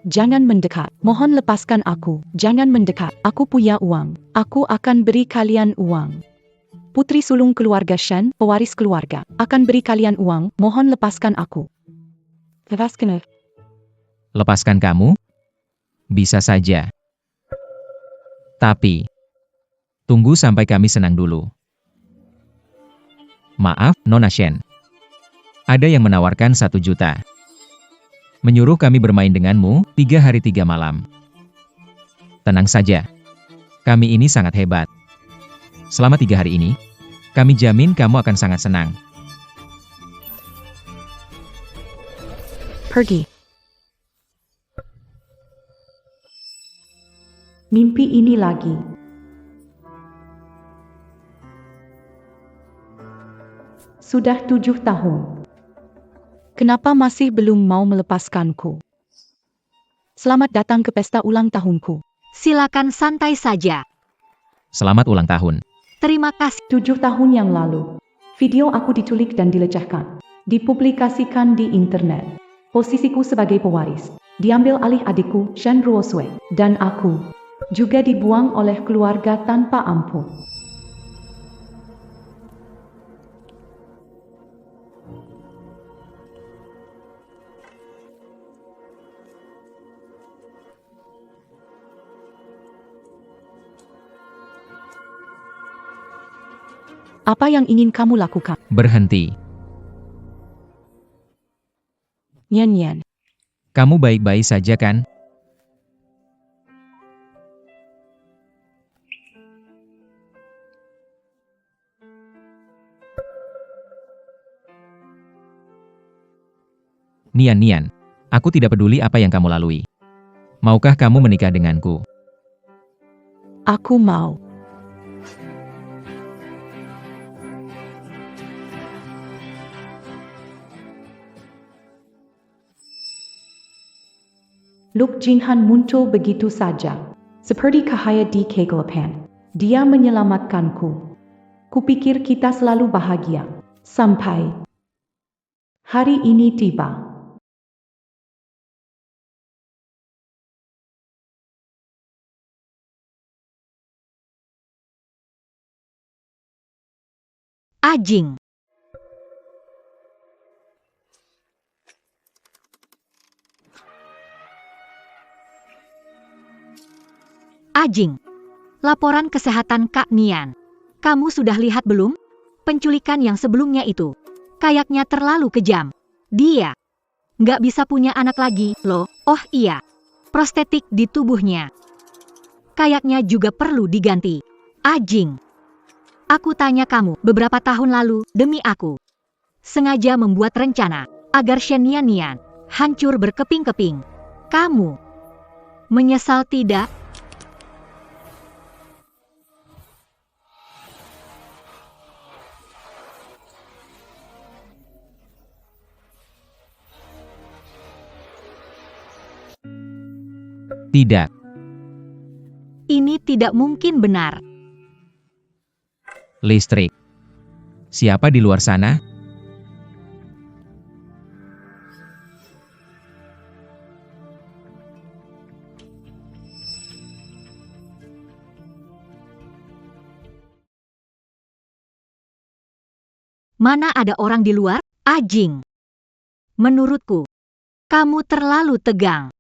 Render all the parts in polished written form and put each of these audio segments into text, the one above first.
Jangan mendekat. Mohon lepaskan aku. Jangan mendekat. Aku punya uang. Aku akan beri kalian uang. Putri sulung keluarga Shen, pewaris keluarga, akan beri kalian uang. Mohon lepaskan aku. Lepaskan. Lepaskan kamu? Bisa saja. Tapi, tunggu sampai kami senang dulu. Maaf, Nona Shen. Ada yang menawarkan 1 juta. Menyuruh kami bermain denganmu 3 hari 3 malam. Tenang saja. Kami ini sangat hebat. Selama 3 hari ini, kami jamin kamu akan sangat senang. Pergi. Mimpi ini lagi. Sudah 7 tahun. Kenapa masih belum mau melepaskanku? Selamat datang ke pesta ulang tahunku. Silakan santai saja. Selamat ulang tahun. Terima kasih. 7 tahun yang lalu, video aku diculik dan dilecehkan. Dipublikasikan di internet. Posisiku sebagai pewaris diambil alih adikku, Shen Ruosui, dan aku juga dibuang oleh keluarga tanpa ampun. Apa yang ingin kamu lakukan? Berhenti. Nyan. Kamu baik-baik saja kan? Nian, aku tidak peduli apa yang kamu lalui. Maukah kamu menikah denganku? Aku mau. Luk Jinhan muncul begitu saja, seperti cahaya di kegelapan. Dia menyelamatkanku. Kupikir kita selalu bahagia, sampai hari ini tiba. Ajing. Ajing. Laporan kesehatan Kak Nian. Kamu sudah lihat belum? Penculikan yang sebelumnya itu. Kayaknya terlalu kejam. Dia nggak bisa punya anak lagi, loh. Oh iya. Prostetik di tubuhnya. Kayaknya juga perlu diganti. Ajing. Aku tanya kamu beberapa tahun lalu, demi aku. Sengaja membuat rencana agar Shen Nian hancur berkeping-keping. Kamu menyesal tidak? Tidak. Ini tidak mungkin benar. Listrik. Siapa di luar sana? Mana ada orang di luar? Ajing. Menurutku, kamu terlalu tegang.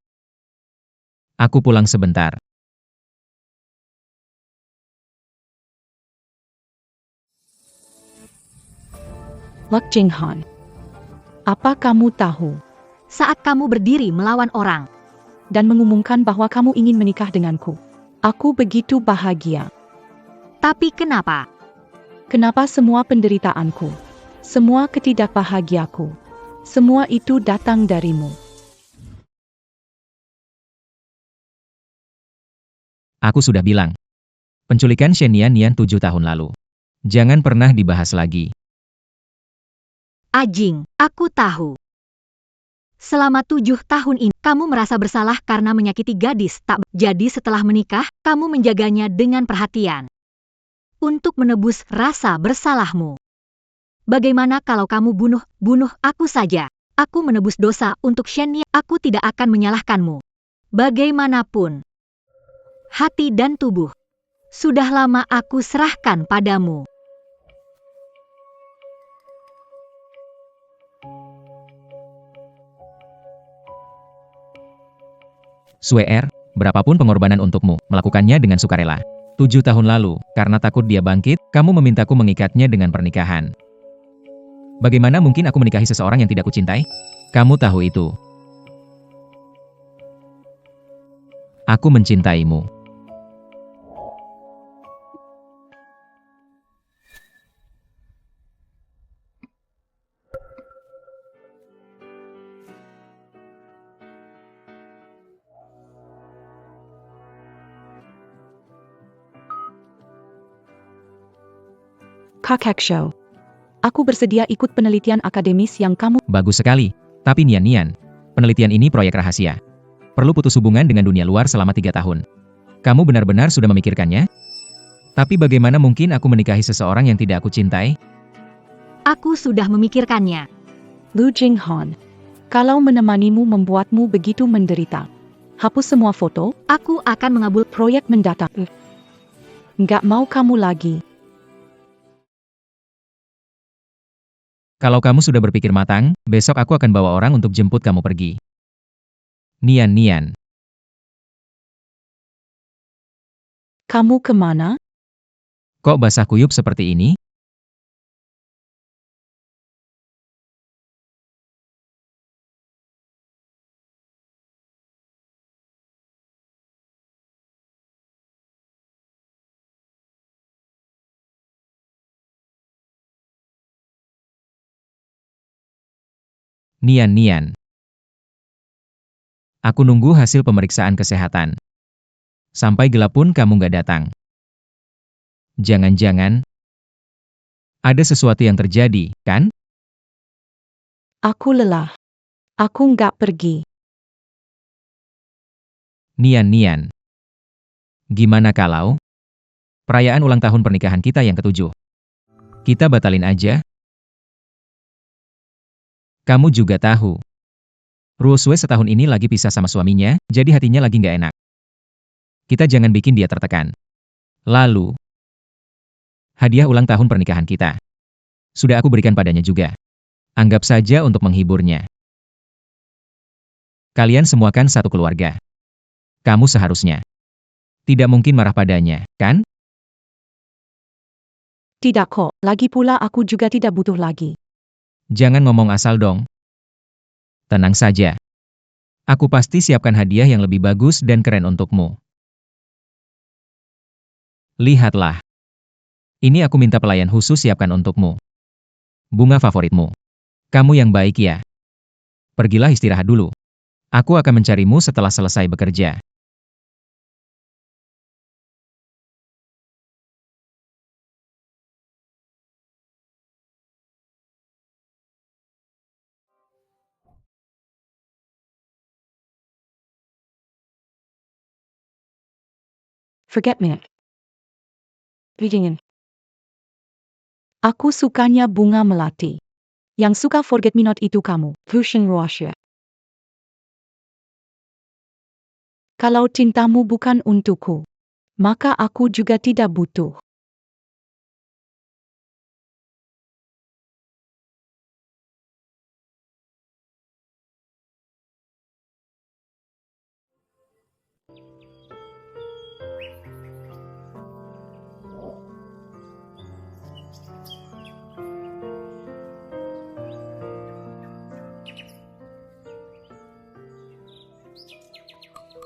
Aku pulang sebentar. Luk Jinghan, apa kamu tahu Saat kamu berdiri melawan orang, dan mengumumkan bahwa kamu ingin menikah denganku? Aku begitu bahagia. tapi kenapa? Kenapa semua penderitaanku, semua ketidakbahagiaku, semua itu datang darimu? Aku sudah bilang. Penculikan Shen Nian 7 tahun lalu. Jangan pernah dibahas lagi. Ajing, aku tahu. Selama 7 tahun ini, kamu merasa bersalah karena menyakiti gadis tak. Jadi setelah menikah, kamu menjaganya dengan perhatian. Untuk menebus rasa bersalahmu. Bagaimana kalau kamu bunuh aku saja? Aku menebus dosa untuk Shen Nian. Aku tidak akan menyalahkanmu. Bagaimanapun, hati dan tubuh, sudah lama aku serahkan padamu. Sweer, berapapun pengorbanan untukmu, melakukannya dengan sukarela. 7 tahun lalu, karena takut dia bangkit, kamu memintaku mengikatnya dengan pernikahan. Bagaimana mungkin aku menikahi seseorang yang tidak kucintai? Kamu tahu itu. Aku mencintaimu. Kakak Show. Aku bersedia ikut penelitian akademis yang kamu... Bagus sekali. Tapi Nian, penelitian ini proyek rahasia. Perlu putus hubungan dengan dunia luar selama 3 tahun. Kamu benar-benar sudah memikirkannya? Tapi bagaimana mungkin aku menikahi seseorang yang tidak aku cintai? Aku sudah memikirkannya. Lu Jinghon. Kalau menemanimu membuatmu begitu menderita. Hapus semua foto, Aku akan mengabul. proyek mendatang. Nggak mau kamu lagi. Kalau kamu sudah berpikir matang, besok aku akan bawa orang untuk jemput kamu pergi. Nian. Kamu kemana? Kok basah kuyup seperti ini? Nian. Aku nunggu hasil pemeriksaan kesehatan. Sampai gelap pun kamu nggak datang. Jangan-jangan ada sesuatu yang terjadi, kan? Aku lelah. Aku nggak pergi. Nian. Gimana kalau perayaan ulang tahun pernikahan kita yang ke-7? Kita batalin aja? Kamu juga tahu, Ruosue setahun ini lagi pisah sama suaminya, jadi hatinya lagi nggak enak. Kita jangan bikin dia tertekan. Lalu, hadiah ulang tahun pernikahan kita. Sudah aku berikan padanya juga. Anggap saja untuk menghiburnya. Kalian semua kan satu keluarga. Kamu seharusnya tidak mungkin marah padanya, kan? Tidak kok, lagi pula aku juga tidak butuh lagi. Jangan ngomong asal dong. Tenang saja. Aku pasti siapkan hadiah yang lebih bagus dan keren untukmu. Lihatlah. Ini aku minta pelayan khusus siapkan untukmu. Bunga favoritmu. Kamu yang baik ya. Pergilah istirahat dulu. Aku akan mencarimu setelah selesai bekerja. Forget me. Vidingin. Aku sukanya bunga melati. Yang suka forget me not itu kamu, Fusion Ruosue. Kalau cintamu bukan untukku, maka aku juga tidak butuh.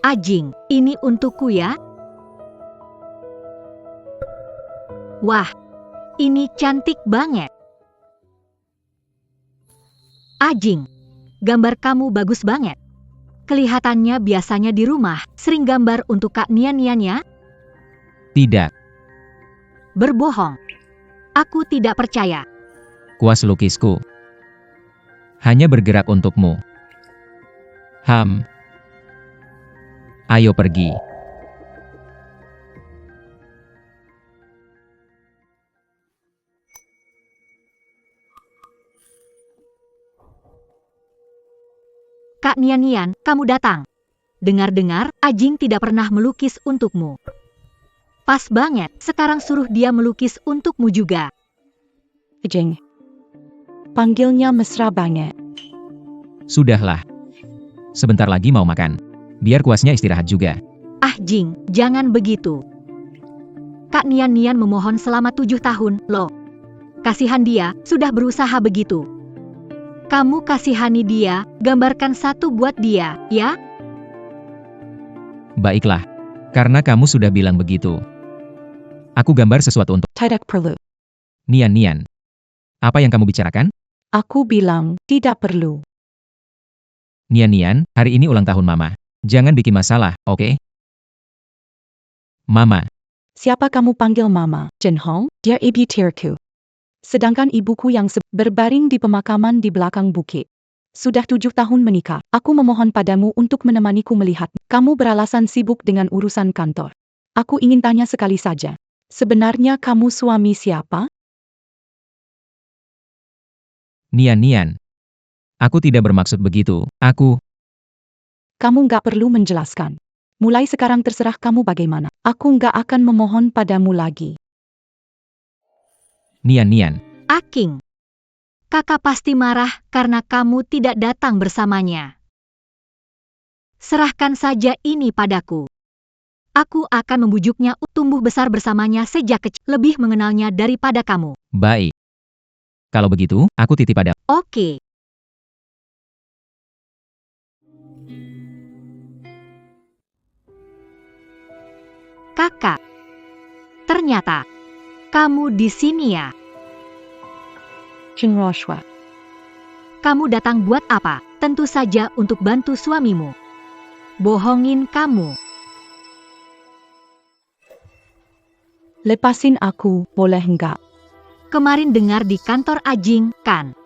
Ajing, ini untukku ya. Wah, ini cantik banget. Ajing, gambar kamu bagus banget. Kelihatannya biasanya di rumah, sering gambar untuk Kak Nian ya? Tidak. Berbohong. Aku tidak percaya. Kuas lukisku. Hanya bergerak untukmu. Ayo pergi. Kak Nian, kamu datang. Dengar-dengar, Ajing tidak pernah melukis untukmu. Pas banget, sekarang suruh dia melukis untukmu juga. Ajing. Panggilnya mesra banget. Sudahlah. Sebentar lagi mau makan. Biar kuasnya istirahat juga. Ah Jing, jangan begitu. Kak Nian memohon selama 7 tahun, loh. Kasihan dia, sudah berusaha begitu. Kamu kasihani dia, gambarkan satu buat dia, ya? Baiklah. Karena kamu sudah bilang begitu. Aku gambar sesuatu untuk Tidak perlu. Nian. Apa yang kamu bicarakan? Aku bilang, tidak perlu. Nian, hari ini ulang tahun Mama. Jangan bikin masalah, oke? Mama. Siapa kamu panggil Mama? Chen Hong? Dia ibu tiriku. Sedangkan ibuku yang berbaring di pemakaman di belakang bukit. Sudah 7 tahun menikah. Aku memohon padamu untuk menemaniku melihat. Kamu beralasan sibuk dengan urusan kantor. Aku ingin tanya sekali saja. Sebenarnya kamu suami siapa? Nian. Aku tidak bermaksud begitu. Kamu nggak perlu menjelaskan. Mulai sekarang terserah kamu bagaimana. Aku nggak akan memohon padamu lagi. Nian. Aking. Kakak pasti marah karena kamu tidak datang bersamanya. Serahkan saja ini padaku. Aku akan membujuknya tumbuh besar bersamanya sejak kecil, lebih mengenalnya daripada kamu. Baik. Kalau begitu, aku titip pada. Oke. Kakak. Ternyata kamu di sini ya. Jing Roshua. Kamu datang buat apa? Tentu saja untuk bantu suamimu. Bohongin kamu. Lepasin aku, boleh enggak? Kemarin dengar di kantor Ajing, kan?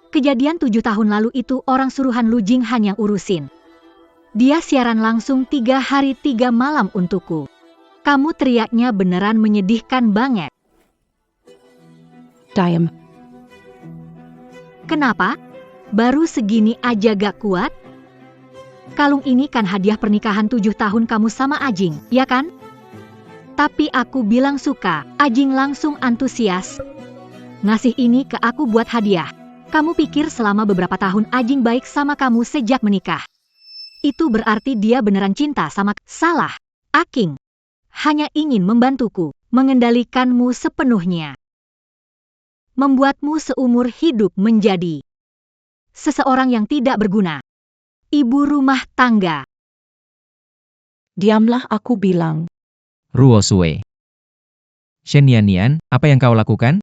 Kejadian 7 tahun lalu itu orang suruhan Lu Jinghan yang urusin. Dia siaran langsung 3 hari 3 malam untukku. Kamu teriaknya beneran menyedihkan banget. Diam. Kenapa? Baru segini aja gak kuat? Kalung ini kan hadiah pernikahan 7 tahun kamu sama Ajing, ya kan? Tapi aku bilang suka, Ajing langsung antusias. Ngasih ini ke aku buat hadiah. Kamu pikir selama beberapa tahun Ajing baik sama kamu sejak menikah? Itu berarti dia beneran cinta sama... Salah, Aking. Hanya ingin membantuku, mengendalikanmu sepenuhnya. Membuatmu seumur hidup menjadi seseorang yang tidak berguna. Ibu rumah tangga. Diamlah aku bilang. Ruosue. Shen Nian, apa yang kau lakukan?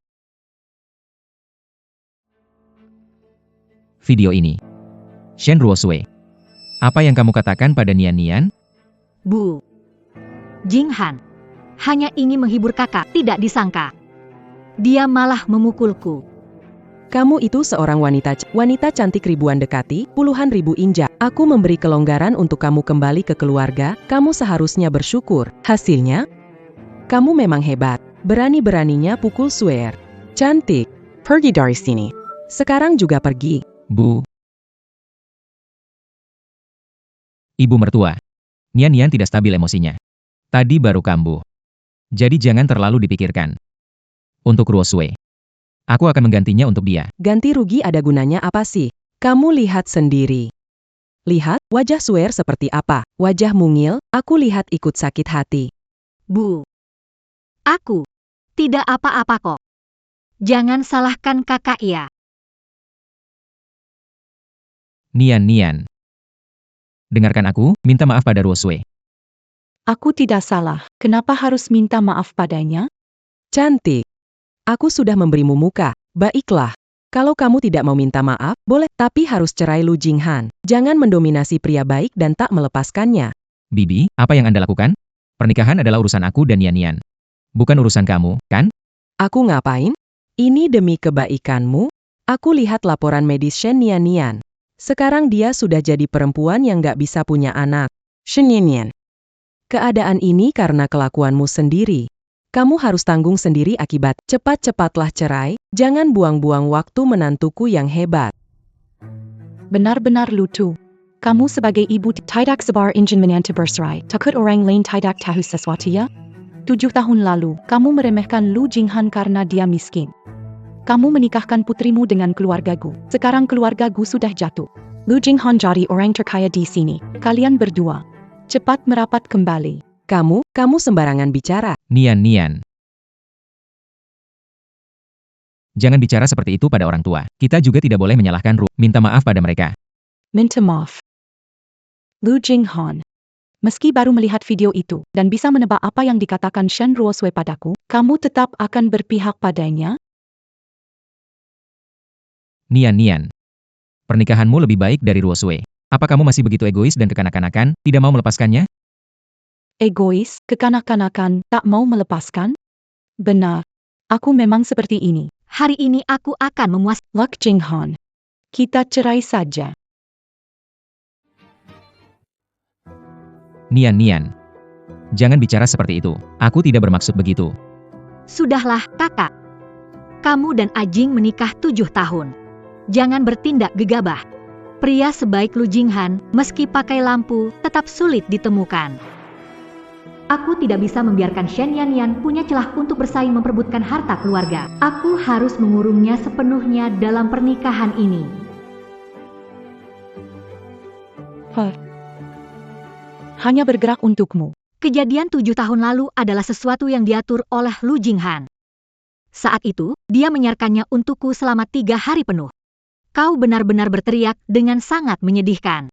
Video ini. Shen Ruosue. Apa yang kamu katakan pada Nian? Bu. Jinghan. Hanya ingin menghibur kakak, tidak disangka. Dia malah memukulku. Kamu itu seorang wanita cantik ribuan dekati, puluhan ribu injak. Aku memberi kelonggaran untuk kamu kembali ke keluarga, kamu seharusnya bersyukur. Hasilnya, kamu memang hebat. Berani-beraninya pukul Suer. Cantik. Pergi dari sini. Sekarang juga pergi. Bu. Ibu mertua. Nian tidak stabil emosinya. Tadi baru kambuh. Jadi jangan terlalu dipikirkan. Untuk Ruosue. Aku akan menggantinya untuk dia. Ganti rugi ada gunanya apa sih? Kamu lihat sendiri. Lihat, wajah Suer seperti apa? Wajah mungil, aku lihat ikut sakit hati. Bu. Aku. Tidak apa-apa kok. Jangan salahkan kakak ya. Nian. Dengarkan aku, minta maaf pada Ruosue. Aku tidak salah. Kenapa harus minta maaf padanya? Cantik. Aku sudah memberimu muka. Baiklah. Kalau kamu tidak mau minta maaf, boleh, tapi harus cerai Lu Jinghan. Jangan mendominasi pria baik dan tak melepaskannya. Bibi, apa yang Anda lakukan? Pernikahan adalah urusan aku dan Nian. Bukan urusan kamu, kan? Aku ngapain? Ini demi kebaikanmu. Aku lihat laporan medis Shen Nian. Sekarang dia sudah jadi perempuan yang gak bisa punya anak. Shen Nian. Keadaan ini karena kelakuanmu sendiri. Kamu harus tanggung sendiri akibat. Cepat-cepatlah cerai, jangan buang-buang waktu menantuku yang hebat. Benar-benar lucu. Kamu sebagai ibu tidak sabar ingin menantu bercerai. Takut orang lain tidak tahu sesuatu ya? 7 tahun lalu, kamu meremehkan Lu Jinghan karena dia miskin. Kamu menikahkan putrimu dengan keluargaku. Sekarang keluargaku sudah jatuh. Lu Jinghan jadi orang terkaya di sini. Kalian berdua cepat merapat kembali. Kamu sembarangan bicara. Nian. Jangan bicara seperti itu pada orang tua. Kita juga tidak boleh menyalahkan Ru. Minta maaf pada mereka. Minta maaf. Lu Jinghan. Meski baru melihat video itu, dan bisa menebak apa yang dikatakan Shen Ruosui padaku, kamu tetap akan berpihak padanya? Nian. Pernikahanmu lebih baik dari Ruosui. Apa kamu masih begitu egois dan kekanak-kanakan, tidak mau melepaskannya? Egois, kekanak-kanakan, tak mau melepaskan? Benar. Aku memang seperti ini. Hari ini aku akan memuas. Lu Jinghan. Kita cerai saja. Nian. Jangan bicara seperti itu. Aku tidak bermaksud begitu. Sudahlah, kakak. Kamu dan Ajing menikah 7 tahun. Jangan bertindak gegabah. Pria sebaik Lu Jinghan, meski pakai lampu, tetap sulit ditemukan. Aku tidak bisa membiarkan Shen Yanyan punya celah untuk bersaing memperebutkan harta keluarga. Aku harus mengurungnya sepenuhnya dalam pernikahan ini. Hanya bergerak untukmu. Kejadian 7 tahun lalu adalah sesuatu yang diatur oleh Lu Jinghan. Saat itu, dia menyiarkannya untukku selama 3 hari penuh. Kau benar-benar berteriak dengan sangat menyedihkan.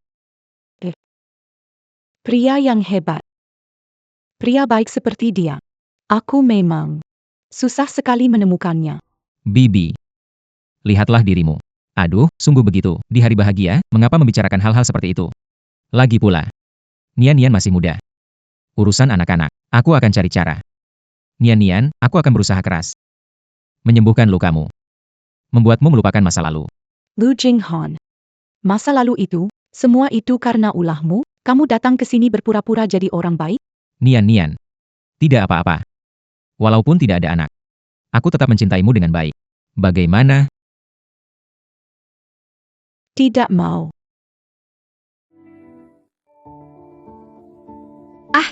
Pria yang hebat. Pria baik seperti dia. Aku memang susah sekali menemukannya. Bibi. Lihatlah dirimu. Aduh, sungguh begitu. Di hari bahagia, mengapa membicarakan hal-hal seperti itu? Lagi pula. Nian masih muda. Urusan anak-anak. Aku akan cari cara. Nian, aku akan berusaha keras. Menyembuhkan lukamu. Membuatmu melupakan masa lalu. Lu Jinghan. Masa lalu itu, semua itu karena ulahmu? Kamu datang ke sini berpura-pura jadi orang baik? Nian. Tidak apa-apa. Walaupun tidak ada anak. Aku tetap mencintaimu dengan baik. Bagaimana? Tidak mau.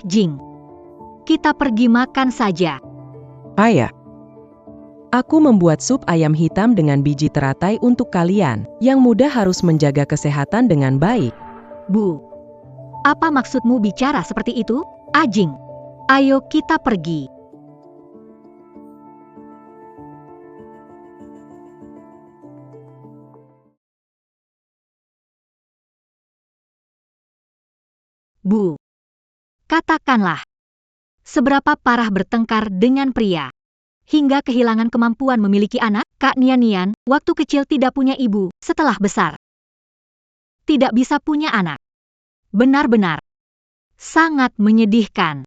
Jing. Kita pergi makan saja. Ayah. Aku membuat sup ayam hitam dengan biji teratai untuk kalian. Yang muda harus menjaga kesehatan dengan baik. Bu. Apa maksudmu bicara seperti itu? Ajing. Ayo kita pergi. Bu. Katakanlah. Seberapa parah bertengkar dengan pria? Hingga kehilangan kemampuan memiliki anak, Kak Nian, waktu kecil tidak punya ibu, setelah besar tidak bisa punya anak. Benar-benar sangat menyedihkan.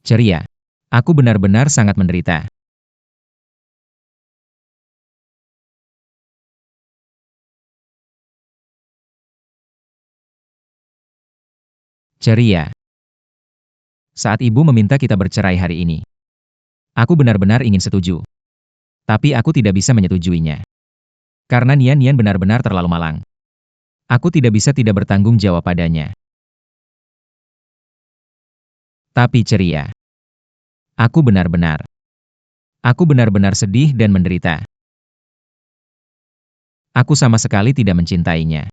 Ceria. Aku benar-benar sangat menderita. Ceria. Saat ibu meminta kita bercerai hari ini, aku benar-benar ingin setuju. Tapi aku tidak bisa menyetujuinya. Karena Nian benar-benar terlalu malang. Aku tidak bisa tidak bertanggung jawab padanya. Tapi Ceria. Aku benar-benar sedih dan menderita. Aku sama sekali tidak mencintainya.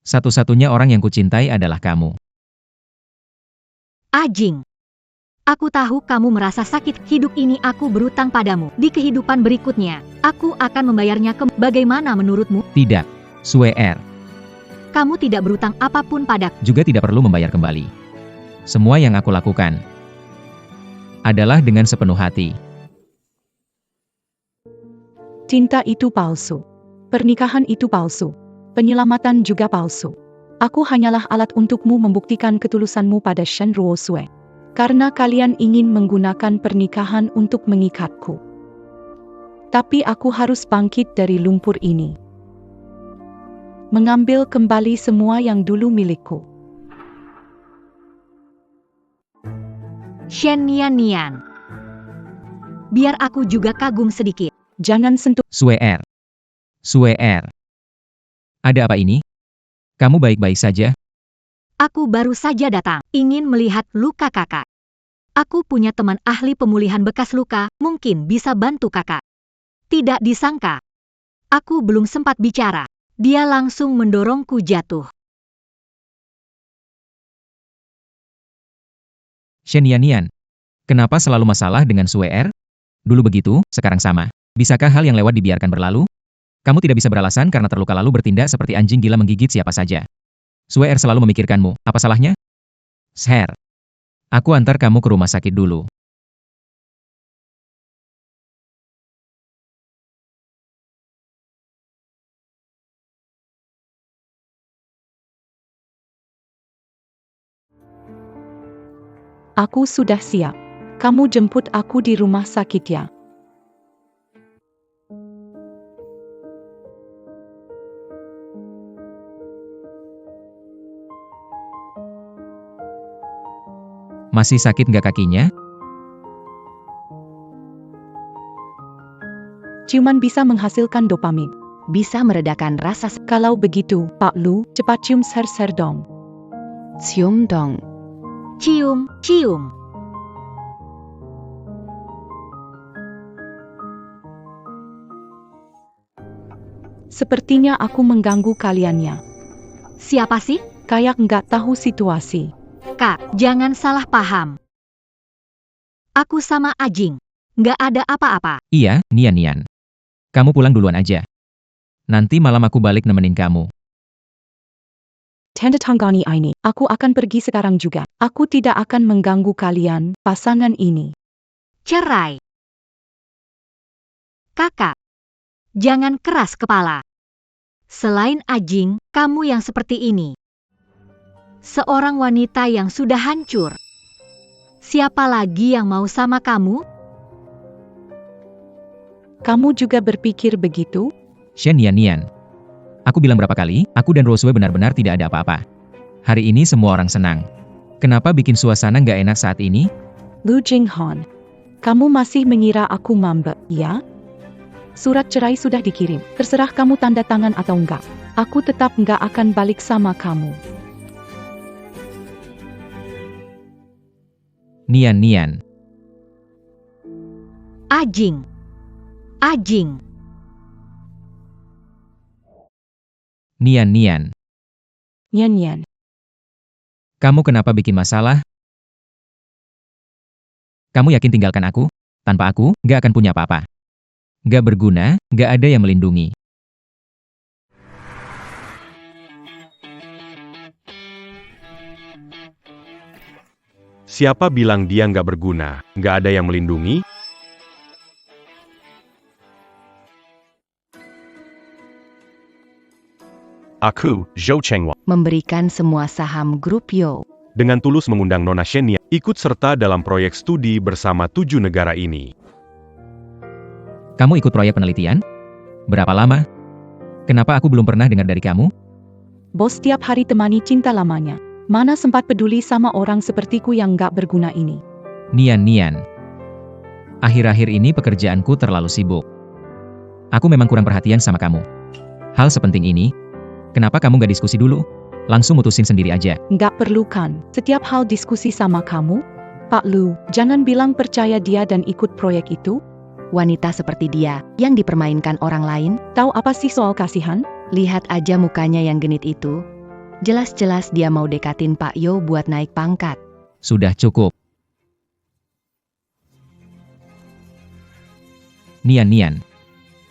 Satu-satunya orang yang kucintai adalah kamu. Ajing. Aku tahu kamu merasa sakit. Hidup ini aku berutang padamu. Di kehidupan berikutnya, aku akan membayarnya bagaimana menurutmu? Tidak. Swear. Kamu tidak berutang apapun padaku. Juga tidak perlu membayar kembali. Semua yang aku lakukan adalah dengan sepenuh hati. Cinta itu palsu. Pernikahan itu palsu. Penyelamatan juga palsu. Aku hanyalah alat untukmu membuktikan ketulusanmu pada Shen Ruosui. Karena kalian ingin menggunakan pernikahan untuk mengikatku. Tapi aku harus bangkit dari lumpur ini. Mengambil kembali semua yang dulu milikku. Shen Nian. Biar aku juga kagum sedikit. Jangan sentuh. Suer. Ada apa ini? Kamu baik-baik saja? Aku baru saja datang, ingin melihat luka kakak. Aku punya teman ahli pemulihan bekas luka, mungkin bisa bantu kakak. Tidak disangka. Aku belum sempat bicara. Dia langsung mendorongku jatuh. Shen Nian. Kenapa selalu masalah dengan Suer? Dulu begitu, sekarang sama. Bisakah hal yang lewat dibiarkan berlalu? Kamu tidak bisa beralasan karena terluka lalu bertindak seperti anjing gila menggigit siapa saja. Suer selalu memikirkanmu, apa salahnya? Sher. Aku antar kamu ke rumah sakit dulu. Aku sudah siap. Kamu jemput aku di rumah sakit ya. Masih sakit nggak kakinya? Ciuman bisa menghasilkan dopamin. Bisa meredakan rasa. Kalau begitu, Pak Lu, cepat cium Ser dong. Cium dong. Cium. Sepertinya aku mengganggu kaliannya. Siapa sih? Kayak nggak tahu situasi. Kak, jangan salah paham. Aku sama Ajing. Nggak ada apa-apa. Iya, Nian. Kamu pulang duluan aja. Nanti malam aku balik nemenin kamu. Tanda tanggani ini. Aku akan pergi sekarang juga. Aku tidak akan mengganggu kalian, pasangan ini. Cerai. Kakak, jangan keras kepala. Selain Ajing, kamu yang seperti ini. Seorang wanita yang sudah hancur. Siapa lagi yang mau sama kamu? Kamu juga berpikir begitu? Shen Nian. Aku bilang berapa kali, aku dan Roswe benar-benar tidak ada apa-apa. Hari ini semua orang senang. Kenapa bikin suasana nggak enak saat ini? Lu Jinghon, kamu masih mengira aku mambek, ya? Surat cerai sudah dikirim. Terserah kamu tanda tangan atau enggak. Aku tetap nggak akan balik sama kamu. Nian. Ajing. Nian. Nyan. Kamu kenapa bikin masalah? Kamu yakin tinggalkan aku? Tanpa aku, nggak akan punya apa-apa. Nggak berguna, nggak ada yang melindungi. Siapa bilang dia nggak berguna, nggak ada yang melindungi? Aku, Zhou Chengwa, Memberikan semua saham grup Yo. dengan tulus mengundang Nona Shen Nian ikut serta dalam proyek studi bersama 7 negara ini. Kamu ikut proyek penelitian? Berapa lama? Kenapa aku belum pernah dengar dari kamu? Bos tiap hari temani cinta lamanya. Mana sempat peduli sama orang sepertiku yang nggak berguna ini. Nian. Akhir-akhir ini pekerjaanku terlalu sibuk. Aku memang kurang perhatian sama kamu. Hal sepenting ini, kenapa kamu nggak diskusi dulu? Langsung mutusin sendiri aja. Nggak perlu kan, setiap hal diskusi sama kamu? Pak Lu, jangan bilang percaya dia dan ikut proyek itu. Wanita seperti dia, yang dipermainkan orang lain, Tahu apa sih soal kasihan? lihat aja mukanya yang genit itu. Jelas-jelas dia mau dekatin Pak Yo buat naik pangkat. Sudah cukup. Nian.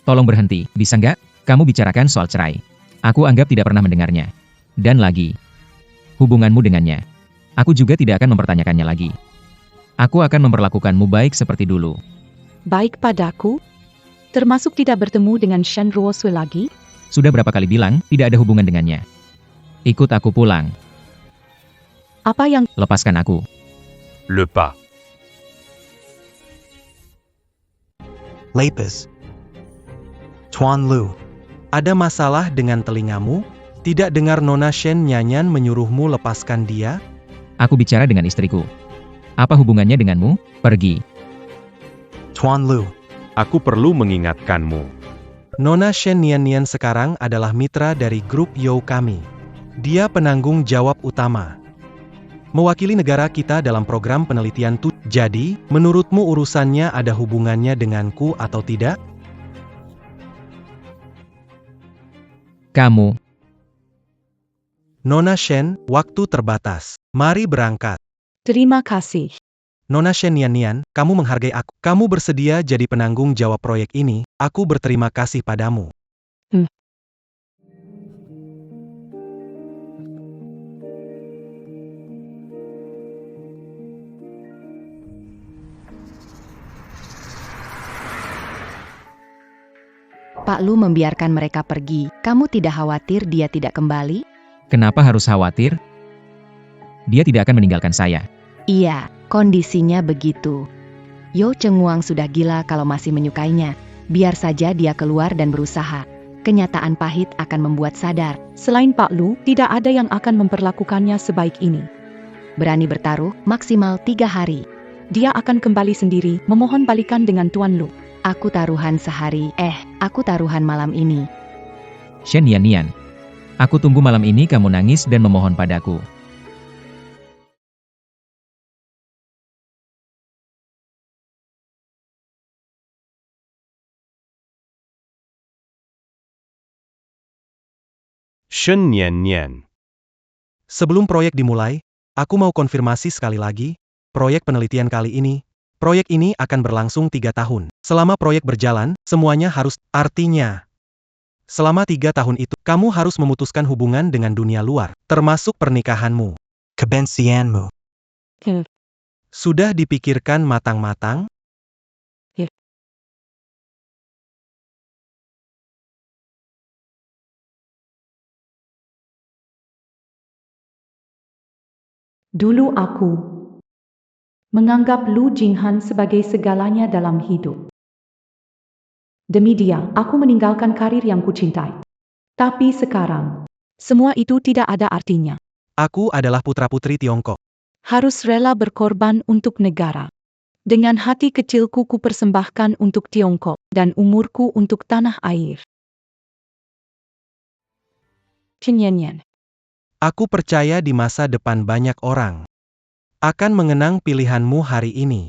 Tolong berhenti, bisa nggak? Kamu bicarakan soal cerai. Aku anggap tidak pernah mendengarnya. Dan lagi, hubunganmu dengannya. Aku juga tidak akan mempertanyakannya lagi. Aku akan memperlakukanmu baik seperti dulu. Baik padaku? Termasuk tidak bertemu dengan Shen Ruosui lagi? Sudah berapa kali bilang, tidak ada hubungan dengannya. Ikut aku pulang. Apa yang... Lepaskan aku. Le pas. Lapis. Tuan Lu, ada masalah dengan telingamu? Tidak dengar Nona Shen nyanyian menyuruhmu lepaskan dia? Aku bicara dengan istriku. Apa hubungannya denganmu? Pergi. Tuan Lu, Aku perlu mengingatkanmu. Nona Shen Nian sekarang adalah mitra dari grup You kami. Dia penanggung jawab utama. Mewakili negara kita dalam program penelitian Jadi, menurutmu urusannya ada hubungannya denganku atau tidak? Kamu. Nona Shen, waktu terbatas. Mari berangkat. Terima kasih. Nona Shen Nian, kamu menghargai aku. Kamu bersedia jadi penanggung jawab proyek ini, aku berterima kasih padamu. Pak Lu membiarkan mereka pergi. Kamu tidak khawatir dia tidak kembali? Kenapa harus khawatir? Dia tidak akan meninggalkan saya. Iya, kondisinya begitu. Yo Cenguang sudah gila kalau masih menyukainya. Biar saja dia keluar dan berusaha. Kenyataan pahit akan membuat sadar. Selain Pak Lu, tidak ada yang akan memperlakukannya sebaik ini. Berani bertaruh, maksimal 3 hari. Dia akan kembali sendiri, memohon balikan dengan Tuan Lu. Aku taruhan sehari, aku taruhan malam ini. Shen Nian. Aku tunggu malam ini kamu nangis dan memohon padaku. Shen Nian. Sebelum proyek dimulai, aku mau konfirmasi sekali lagi, proyek penelitian kali ini, proyek ini akan berlangsung 3 tahun. Selama proyek berjalan, semuanya harus, artinya, selama 3 tahun itu, kamu harus memutuskan hubungan dengan dunia luar, termasuk pernikahanmu. Kebensianmu. Sudah dipikirkan matang-matang? Dulu aku menganggap Lu Jinghan sebagai segalanya dalam hidup. Demi dia, aku meninggalkan karir yang kucintai. Tapi sekarang, semua itu tidak ada artinya. Aku adalah putra-putri Tiongkok. Harus rela berkorban untuk negara. Dengan hati kecilku kupersembahkan untuk Tiongkok, dan umurku untuk tanah air. Cinyanyan. Aku percaya di masa depan banyak orang akan mengenang pilihanmu hari ini.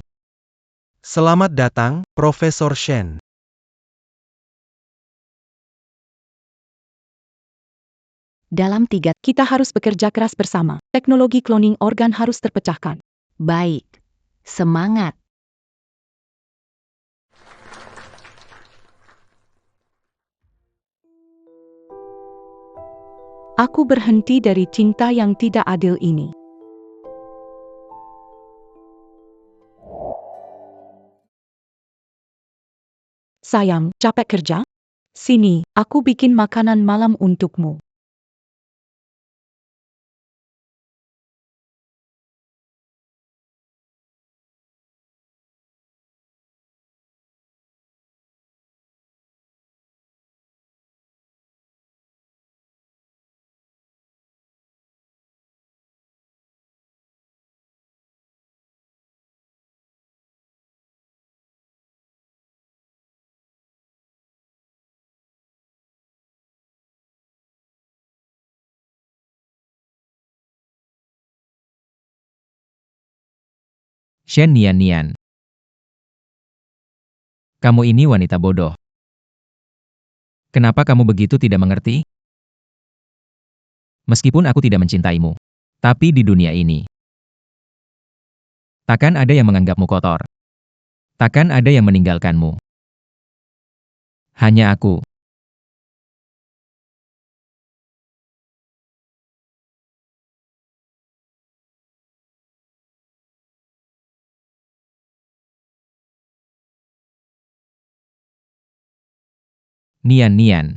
Selamat datang, Profesor Shen. Dalam 3, Kita harus bekerja keras bersama. Teknologi cloning organ harus terpecahkan. baik. Semangat. Aku berhenti dari cinta yang tidak adil ini. Sayang, capek kerja? Sini, aku bikin makanan malam untukmu. Shen Nian. Kamu ini wanita bodoh. Kenapa kamu begitu tidak mengerti? Meskipun aku tidak mencintaimu, tapi di dunia ini, takkan ada yang menganggapmu kotor. Takkan ada yang meninggalkanmu. Hanya aku. Nian.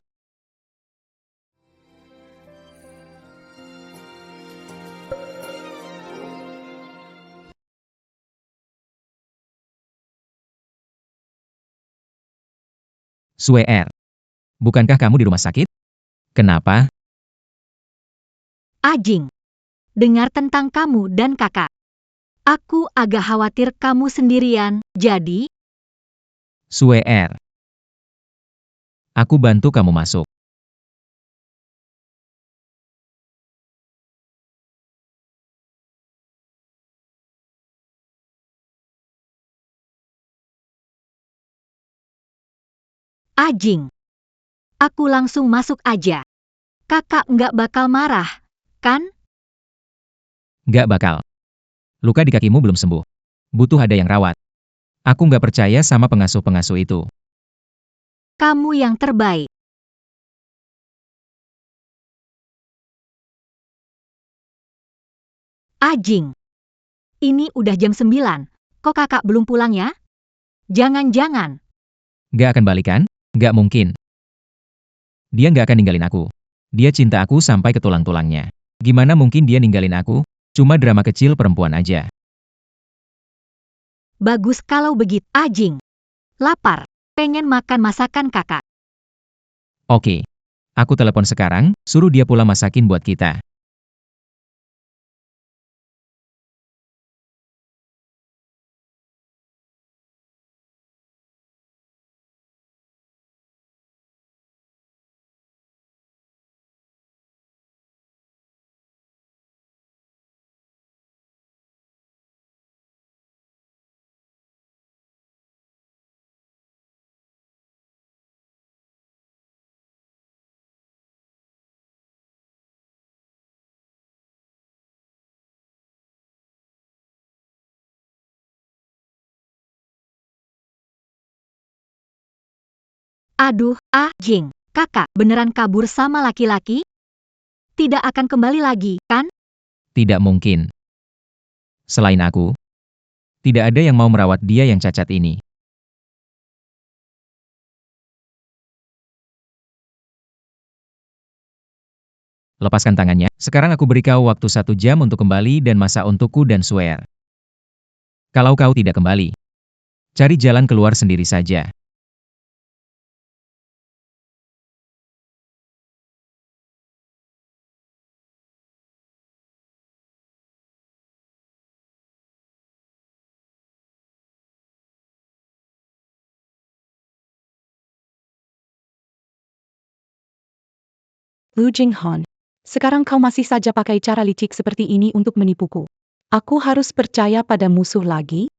Sue Er. Bukankah kamu di rumah sakit? Kenapa? Ajing, dengar tentang kamu dan kakak. Aku agak khawatir kamu sendirian, jadi Suer. Aku bantu kamu masuk. Ajing. Aku langsung masuk aja. Kakak nggak bakal marah, kan? Gak bakal. Luka di kakimu belum sembuh. Butuh ada yang rawat. Aku nggak percaya sama pengasuh-pengasuh itu. Kamu yang terbaik. Ajing. Ini udah jam 9. Kok kakak belum pulang ya? Jangan-jangan. Gak akan balikan? Gak mungkin. Dia nggak akan ninggalin aku. Dia cinta aku sampai ke tulang-tulangnya. Gimana mungkin dia ninggalin aku? Cuma drama kecil perempuan aja. Bagus kalau begitu. Ajing. Lapar. Pengen makan masakan kakak. Oke. Aku telepon sekarang, suruh dia pulang masakin buat kita. Aduh, Ajing. Kakak beneran kabur sama laki-laki? Tidak akan kembali lagi, kan? Tidak mungkin. Selain aku, tidak ada yang mau merawat dia yang cacat ini. Lepaskan tangannya. Sekarang aku beri kau waktu 1 jam untuk kembali dan masak untukku dan Suer. Kalau kau tidak kembali, cari jalan keluar sendiri saja. Lu Jinghan, sekarang kau masih saja pakai cara licik seperti ini untuk menipuku. Aku harus percaya pada musuh lagi?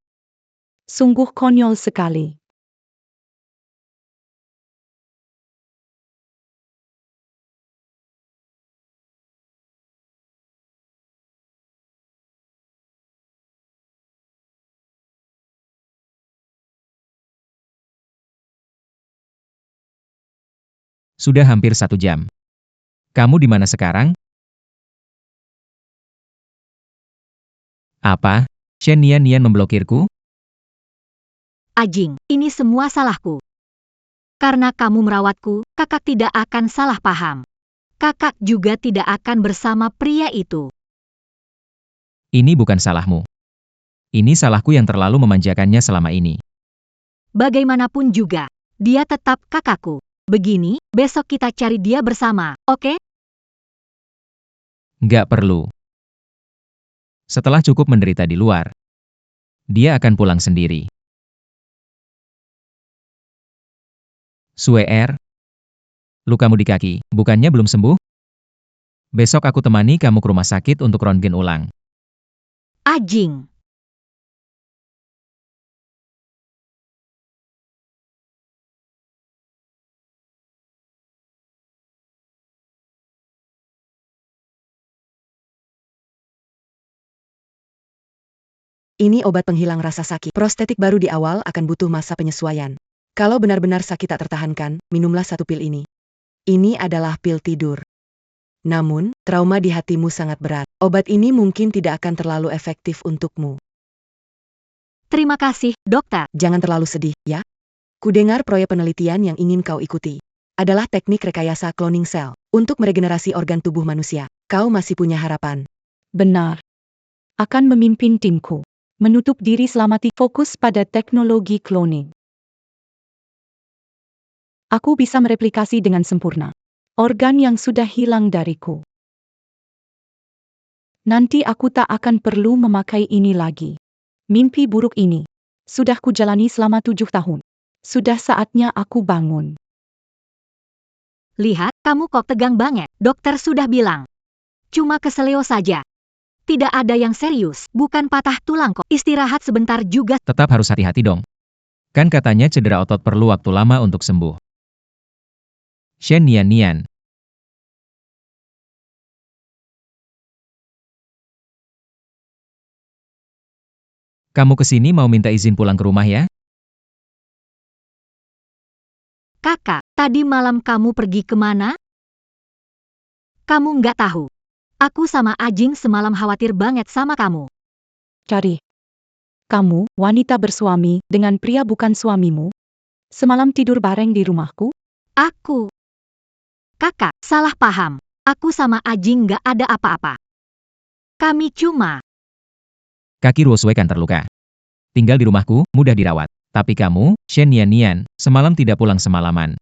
Sungguh konyol sekali. Sudah hampir 1 jam. Kamu di mana sekarang? Apa? Shen Nian memblokirku? Ajing, ini semua salahku. Karena kamu merawatku, kakak tidak akan salah paham. Kakak juga tidak akan bersama pria itu. Ini bukan salahmu. Ini salahku yang terlalu memanjakannya selama ini. Bagaimanapun juga, dia tetap kakakku. Begini, besok kita cari dia bersama, oke? Nggak perlu. Setelah cukup menderita di luar, dia akan pulang sendiri. Suer, lukamu di kaki, bukannya belum sembuh? Besok aku temani kamu ke rumah sakit untuk röntgen ulang. Ajing. Ini obat penghilang rasa sakit. Prostetik baru di awal akan butuh masa penyesuaian. Kalau benar-benar sakit tak tertahankan, minumlah 1 pil ini. Ini adalah pil tidur. Namun, trauma di hatimu sangat berat. Obat ini mungkin tidak akan terlalu efektif untukmu. Terima kasih, dokter. Jangan terlalu sedih, ya. Kudengar proyek penelitian yang ingin kau ikuti adalah teknik rekayasa cloning sel untuk meregenerasi organ tubuh manusia. Kau masih punya harapan. Benar. Akan memimpin timku. Menutup diri selamati fokus pada teknologi cloning. Aku bisa mereplikasi dengan sempurna organ yang sudah hilang dariku. Nanti aku tak akan perlu memakai ini lagi. Mimpi buruk ini sudah kujalani selama 7 tahun. Sudah saatnya aku bangun. Lihat, kamu kok tegang banget. Dokter sudah bilang. Cuma keseleo saja. Tidak ada yang serius, bukan patah tulang kok. Istirahat sebentar juga. Tetap harus hati-hati dong. Kan katanya cedera otot perlu waktu lama untuk sembuh. Shen Nian. Kamu kesini mau minta izin pulang ke rumah ya? Kakak, tadi malam kamu pergi kemana? Kamu nggak tahu. Aku sama Ajing semalam khawatir banget sama kamu. Cari. Kamu, wanita bersuami, dengan pria bukan suamimu, semalam tidur bareng di rumahku? Aku. Kakak, salah paham. Aku sama Ajing nggak ada apa-apa. Kami cuma. Kaki Ruosue kan terluka. Tinggal di rumahku, mudah dirawat. Tapi kamu, Shen Nian, semalam tidak pulang semalaman.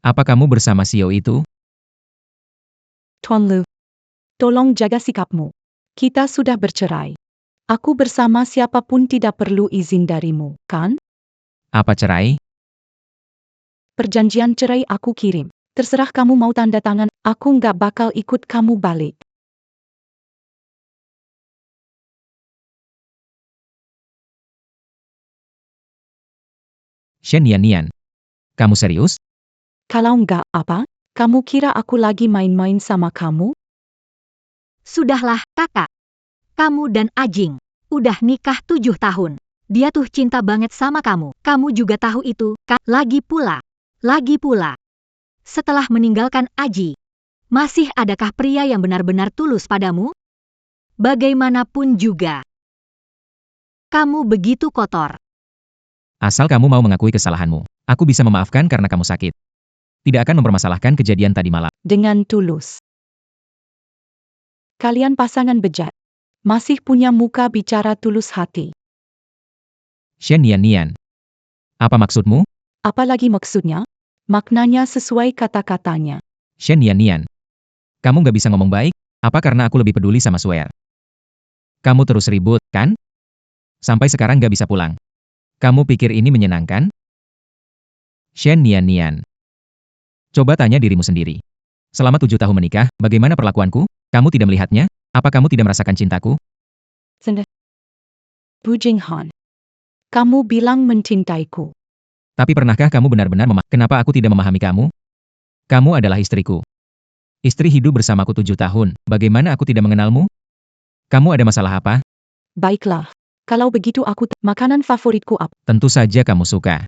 Apa kamu bersama Xiao itu? Tuan Lu, tolong jaga sikapmu. Kita sudah bercerai. Aku bersama siapapun tidak perlu izin darimu, kan? Apa cerai? Perjanjian cerai aku kirim. Terserah kamu mau tanda tangan, aku nggak bakal ikut kamu balik. Shen Nian. Kamu serius? Kalau nggak apa, kamu kira aku lagi main-main sama kamu? Sudahlah, kakak. Kamu dan Ajing udah nikah 7 tahun. Dia tuh cinta banget sama kamu. Kamu juga tahu itu, kan? Lagi pula. Setelah meninggalkan Aji, masih adakah pria yang benar-benar tulus padamu? Bagaimanapun juga, kamu begitu kotor. Asal kamu mau mengakui kesalahanmu. Aku bisa memaafkan karena kamu sakit. Tidak akan mempermasalahkan kejadian tadi malam. Dengan tulus. Kalian pasangan bejat. Masih punya muka bicara tulus hati. Shen Nian. Apa maksudmu? Apalagi maksudnya? Maknanya sesuai kata-katanya. Shen Nian. Kamu gak bisa ngomong baik? Apa karena aku lebih peduli sama Swear? Kamu terus ribut, kan? Sampai sekarang gak bisa pulang. Kamu pikir ini menyenangkan? Shen Nian. Coba tanya dirimu sendiri. Selama 7 tahun menikah, bagaimana perlakuanku? Kamu tidak melihatnya? Apa kamu tidak merasakan cintaku? Bu Jinghan. Kamu bilang mencintaiku. Tapi pernahkah kamu benar-benar kenapa aku tidak memahami kamu? Kamu adalah istriku. Istri hidup bersamaku 7 tahun, bagaimana aku tidak mengenalmu? Kamu ada masalah apa? Baiklah. Kalau begitu makanan favoritku apa? Tentu saja kamu suka.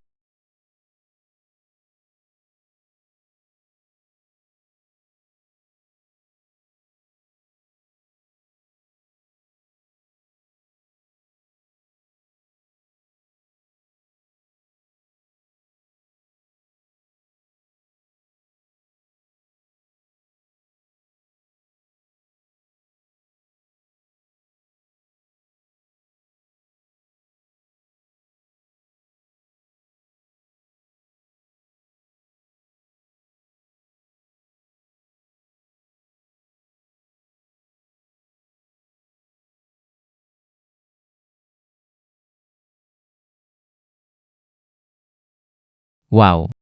Wow.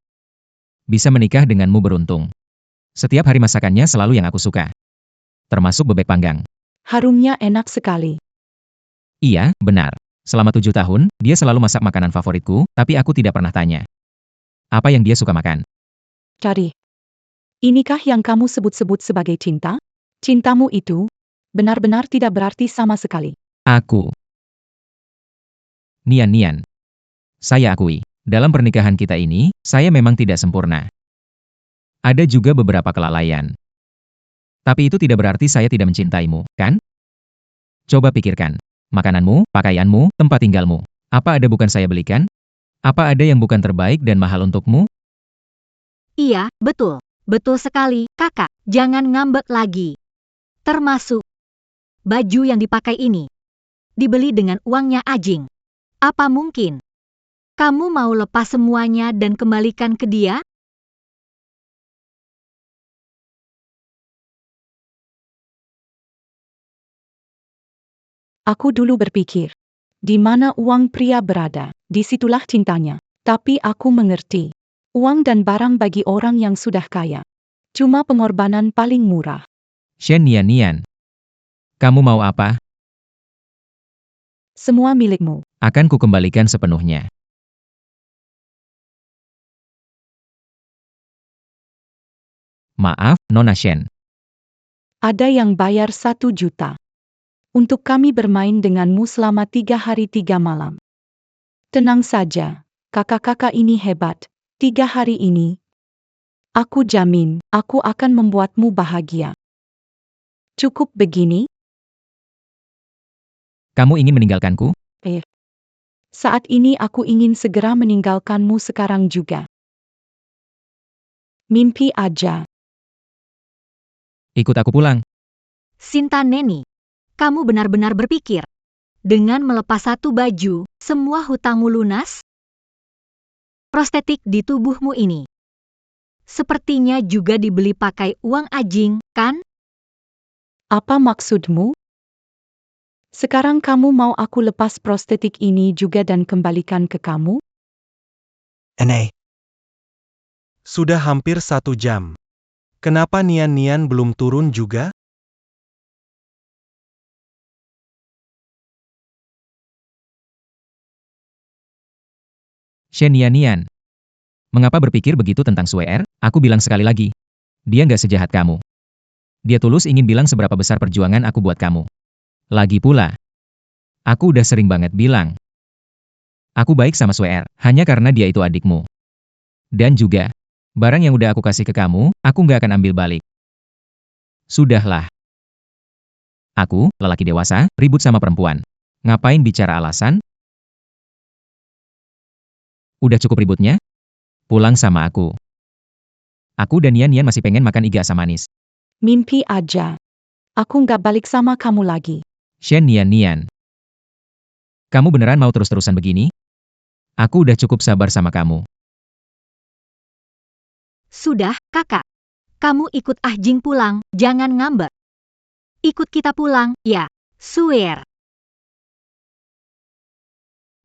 Bisa menikah denganmu beruntung. Setiap hari masakannya selalu yang aku suka. Termasuk bebek panggang. Harumnya enak sekali. Iya, benar. Selama 7 tahun, dia selalu masak makanan favoritku, tapi aku tidak pernah tanya. Apa yang dia suka makan? Cari. Inikah yang kamu sebut-sebut sebagai cinta? Cintamu itu benar-benar tidak berarti sama sekali. Aku. Nian. Saya akui, dalam pernikahan kita ini, saya memang tidak sempurna. Ada juga beberapa kelalaian. Tapi itu tidak berarti saya tidak mencintaimu, kan? Coba pikirkan. Makananmu, pakaianmu, tempat tinggalmu. Apa ada bukan saya belikan? Apa ada yang bukan terbaik dan mahal untukmu? Iya, betul. Betul sekali, kakak. Jangan ngambek lagi. Termasuk baju yang dipakai ini. Dibeli dengan uangnya Ajing. Apa mungkin Kamu mau lepas semuanya dan kembalikan ke dia? Aku dulu berpikir, di mana uang pria berada, disitulah cintanya. Tapi aku mengerti, uang dan barang bagi orang yang sudah kaya, cuma pengorbanan paling murah. Shen Nian. Kamu mau apa? Semua milikmu. Akan kukembalikan sepenuhnya. Maaf, Nona Shen. Ada yang bayar 1 juta. Untuk kami bermain denganmu selama 3 hari 3 malam. Tenang saja, kakak-kakak ini hebat. 3 hari ini, aku jamin, aku akan membuatmu bahagia. Cukup begini? Kamu ingin meninggalkanku? Saat ini aku ingin segera meninggalkanmu sekarang juga. Mimpi aja. Ikut aku pulang. Sinta Neni, kamu benar-benar berpikir, dengan melepas satu baju, semua hutangmu lunas? Prostetik di tubuhmu ini sepertinya juga dibeli pakai uang Ajing, kan? Apa maksudmu? Sekarang kamu mau aku lepas prostetik ini juga dan kembalikan ke kamu? Sudah hampir 1 jam. Kenapa Nian belum turun juga? Shen Nian. Mengapa berpikir begitu tentang Suer? Aku bilang sekali lagi. Dia nggak sejahat kamu. Dia tulus ingin bilang seberapa besar perjuangan aku buat kamu. Lagi pula, aku udah sering banget bilang. Aku baik sama Suer, hanya karena dia itu adikmu. Dan juga, barang yang udah aku kasih ke kamu, aku nggak akan ambil balik. Sudahlah. Aku, lelaki dewasa, ribut sama perempuan. Ngapain bicara alasan? Udah cukup ributnya? Pulang sama aku. Aku dan Nian masih pengen makan iga asam manis. Mimpi aja. Aku nggak balik sama kamu lagi. Shen Nian. Kamu beneran mau terus-terusan begini? Aku udah cukup sabar sama kamu. Sudah, kakak. Kamu ikut Ajing pulang, jangan ngambek. Ikut kita pulang, ya, Suer.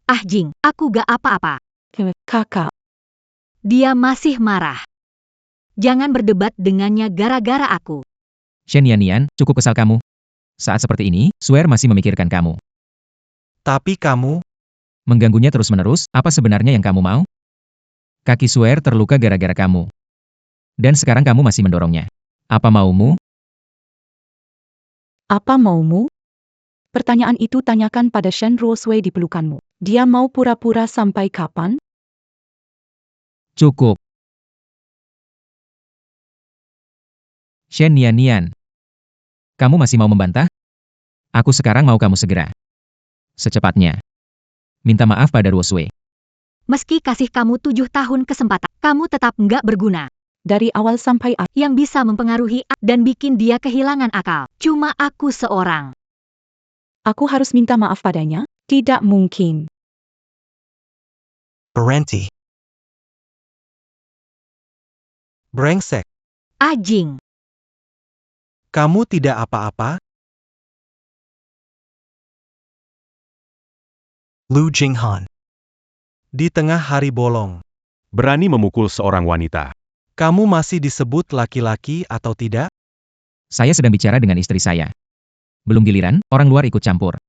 Ajing, aku gak apa-apa. Kakak, Dia masih marah. Jangan berdebat dengannya gara-gara aku. Shen Nian, cukup kesal kamu. Saat seperti ini, Suer masih memikirkan kamu. Tapi kamu, Mengganggunya terus-menerus, apa sebenarnya yang kamu mau? Kaki Suer terluka gara-gara kamu. Dan sekarang kamu masih mendorongnya. Apa maumu? apa maumu? Pertanyaan itu tanyakan pada Shen Ruosui di pelukanmu. Dia mau pura-pura sampai kapan? Cukup. Shen Nian. Kamu masih mau membantah? Aku sekarang mau kamu segera. Secepatnya. Minta maaf pada Ruosui. Meski kasih kamu 7 tahun kesempatan, kamu tetap nggak berguna. Dari awal sampai akhir. Yang bisa mempengaruhi dan bikin dia kehilangan akal. Cuma aku seorang. Aku harus minta maaf padanya? Tidak mungkin. berhenti. Brengsek, Ajing, kamu tidak apa-apa? Lu Jinghan. Di tengah hari bolong, Berani memukul seorang wanita. kamu masih disebut laki-laki atau tidak? Saya sedang bicara dengan istri saya. Belum giliran, orang luar ikut campur.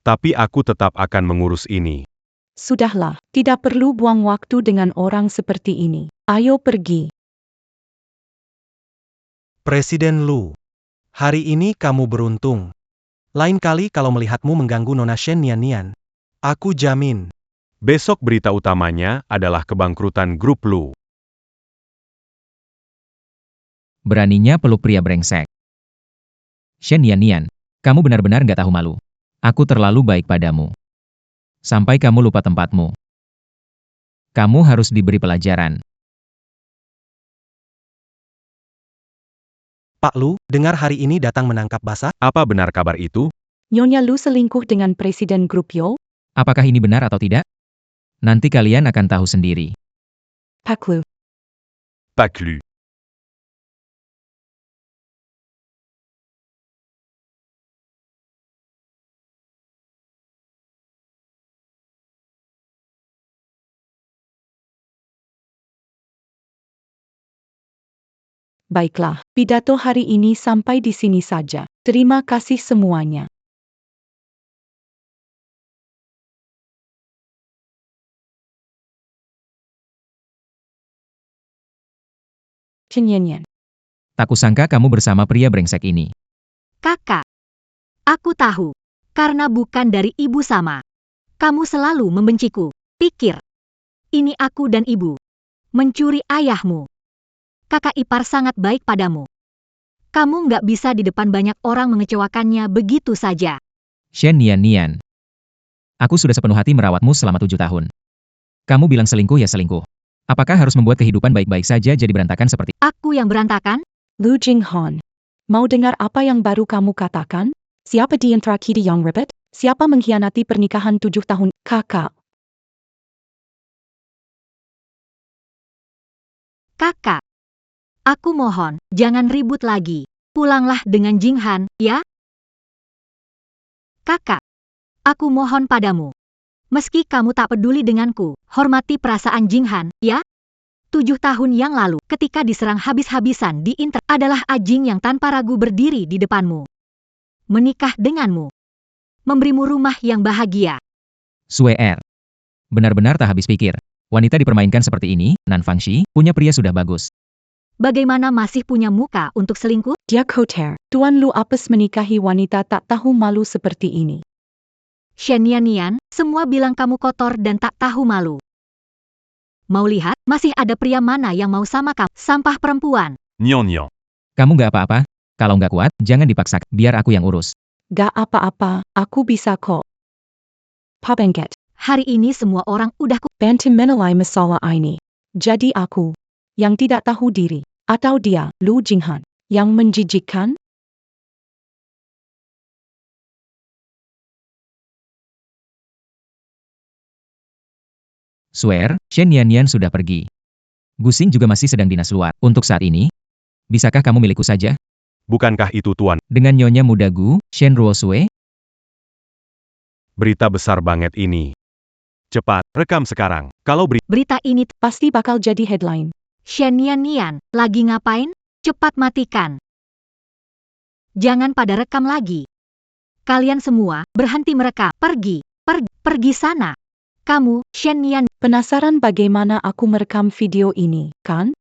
Tapi aku tetap akan mengurus ini. Sudahlah, tidak perlu buang waktu dengan orang seperti ini. Ayo pergi. Presiden Lu. Hari ini kamu beruntung. Lain kali kalau melihatmu mengganggu Nona Shen Nian, aku jamin. Besok berita utamanya adalah kebangkrutan grup Lu. Beraninya peluk pria brengsek. Shen Nian, kamu benar-benar nggak tahu malu. Aku terlalu baik padamu. Sampai kamu lupa tempatmu. Kamu harus diberi pelajaran. Pak Lu, dengar hari ini datang menangkap basah? Apa benar kabar itu? Nyonya Lu selingkuh dengan Presiden Grup Yo? Apakah ini benar atau tidak? Nanti kalian akan tahu sendiri. Paklu. Paklu. Baiklah, pidato hari ini sampai di sini saja. Terima kasih semuanya. Cenyenyen. Tak kusangka kamu bersama pria brengsek ini. Kakak. Aku tahu. Karena bukan dari ibu sama. Kamu selalu membenciku. Pikir. Ini aku dan ibu. Mencuri ayahmu. Kakak ipar sangat baik padamu. Kamu nggak bisa di depan banyak orang mengecewakannya begitu saja. Shen Nian. Aku sudah sepenuh hati merawatmu selama 7 tahun. Kamu bilang selingkuh ya selingkuh. Apakah harus membuat kehidupan baik-baik saja jadi berantakan seperti... Aku yang berantakan? Lu Jinghon. Mau dengar apa yang baru kamu katakan? Siapa di antara kita yang ribet? Siapa mengkhianati pernikahan 7 tahun? Kakak. Kakak. Aku mohon, jangan ribut lagi. Pulanglah dengan Jinghan, ya? Kakak. Aku mohon padamu. Meski kamu tak peduli denganku, hormati perasaan Jinghan, ya? 7 tahun yang lalu, ketika diserang habis-habisan di internet, adalah Ajing yang tanpa ragu berdiri di depanmu. Menikah denganmu. Memberimu rumah yang bahagia. Sue Er. Benar-benar tak habis pikir. Wanita dipermainkan seperti ini, Nan Fangxi, punya pria sudah bagus. Bagaimana masih punya muka untuk selingkuh? Dia kotor. Tuan Lu apes menikahi wanita tak tahu malu seperti ini. Shen Nian, semua bilang kamu kotor dan tak tahu malu. Mau lihat, masih ada pria mana yang mau sama kamu? Sampah perempuan. Nyon. Kamu gak apa-apa? Kalau nggak kuat, jangan dipaksa. Biar aku yang urus. Gak apa-apa, aku bisa kok. Pabengket. Hari ini semua orang udah Bantu menilai masalah ini. Jadi aku, yang tidak tahu diri, atau dia, Lu Jinghan, yang menjijikkan? Swear, Shen Nian sudah pergi. Gusing juga masih sedang dinas luar. Untuk saat ini, bisakah kamu milikku saja? Bukankah itu Tuan? Dengan nyonya muda Gu, Shen Ruosue, Berita besar banget ini. Cepat, rekam sekarang. Kalau berita ini. Pasti bakal jadi headline. Shen Nian, lagi ngapain? Cepat matikan. Jangan pada rekam lagi. Kalian semua, berhenti merekam. Pergi sana. Kamu, Shen Nian. Penasaran bagaimana aku merekam video ini, kan?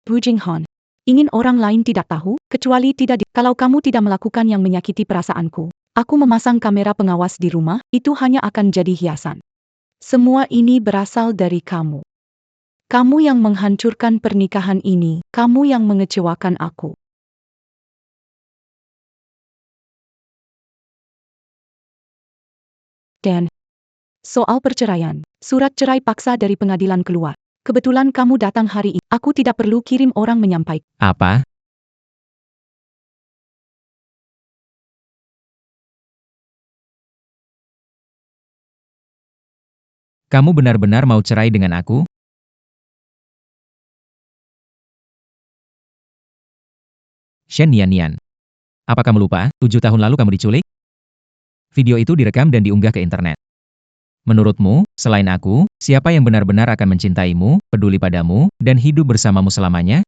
Bu Jinghan. Ingin orang lain tidak tahu, kecuali kalau kamu tidak melakukan yang menyakiti perasaanku. Aku memasang kamera pengawas di rumah, itu hanya akan jadi hiasan. Semua ini berasal dari kamu. Kamu yang menghancurkan pernikahan ini, kamu yang mengecewakan aku. Dan soal perceraian, surat cerai paksa dari pengadilan keluar. Kebetulan kamu datang hari ini, aku tidak perlu kirim orang menyampaikan. apa? Kamu benar-benar mau cerai dengan aku? Shen Nian. Apa kamu lupa, 7 tahun lalu kamu diculik? Video itu direkam dan diunggah ke internet. Menurutmu, selain aku, siapa yang benar-benar akan mencintaimu, peduli padamu, dan hidup bersamamu selamanya?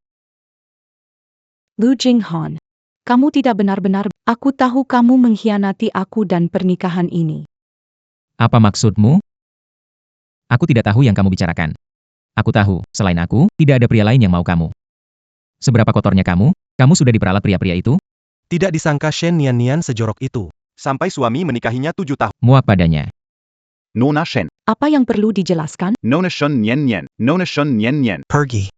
Lu Jinghan. Kamu tidak benar-benar, aku tahu kamu mengkhianati aku dan pernikahan ini. Apa maksudmu? Aku tidak tahu yang kamu bicarakan. Aku tahu, selain aku, tidak ada pria lain yang mau kamu. Seberapa kotornya kamu? Kamu sudah diperalat pria-pria itu? Tidak disangka Shen Nian sejorok itu. sampai suami menikahinya 7 tahun. Muak padanya. Nona Shen. Apa yang perlu dijelaskan? Nona Shen Nian. Nona Shen Nian. Pergi.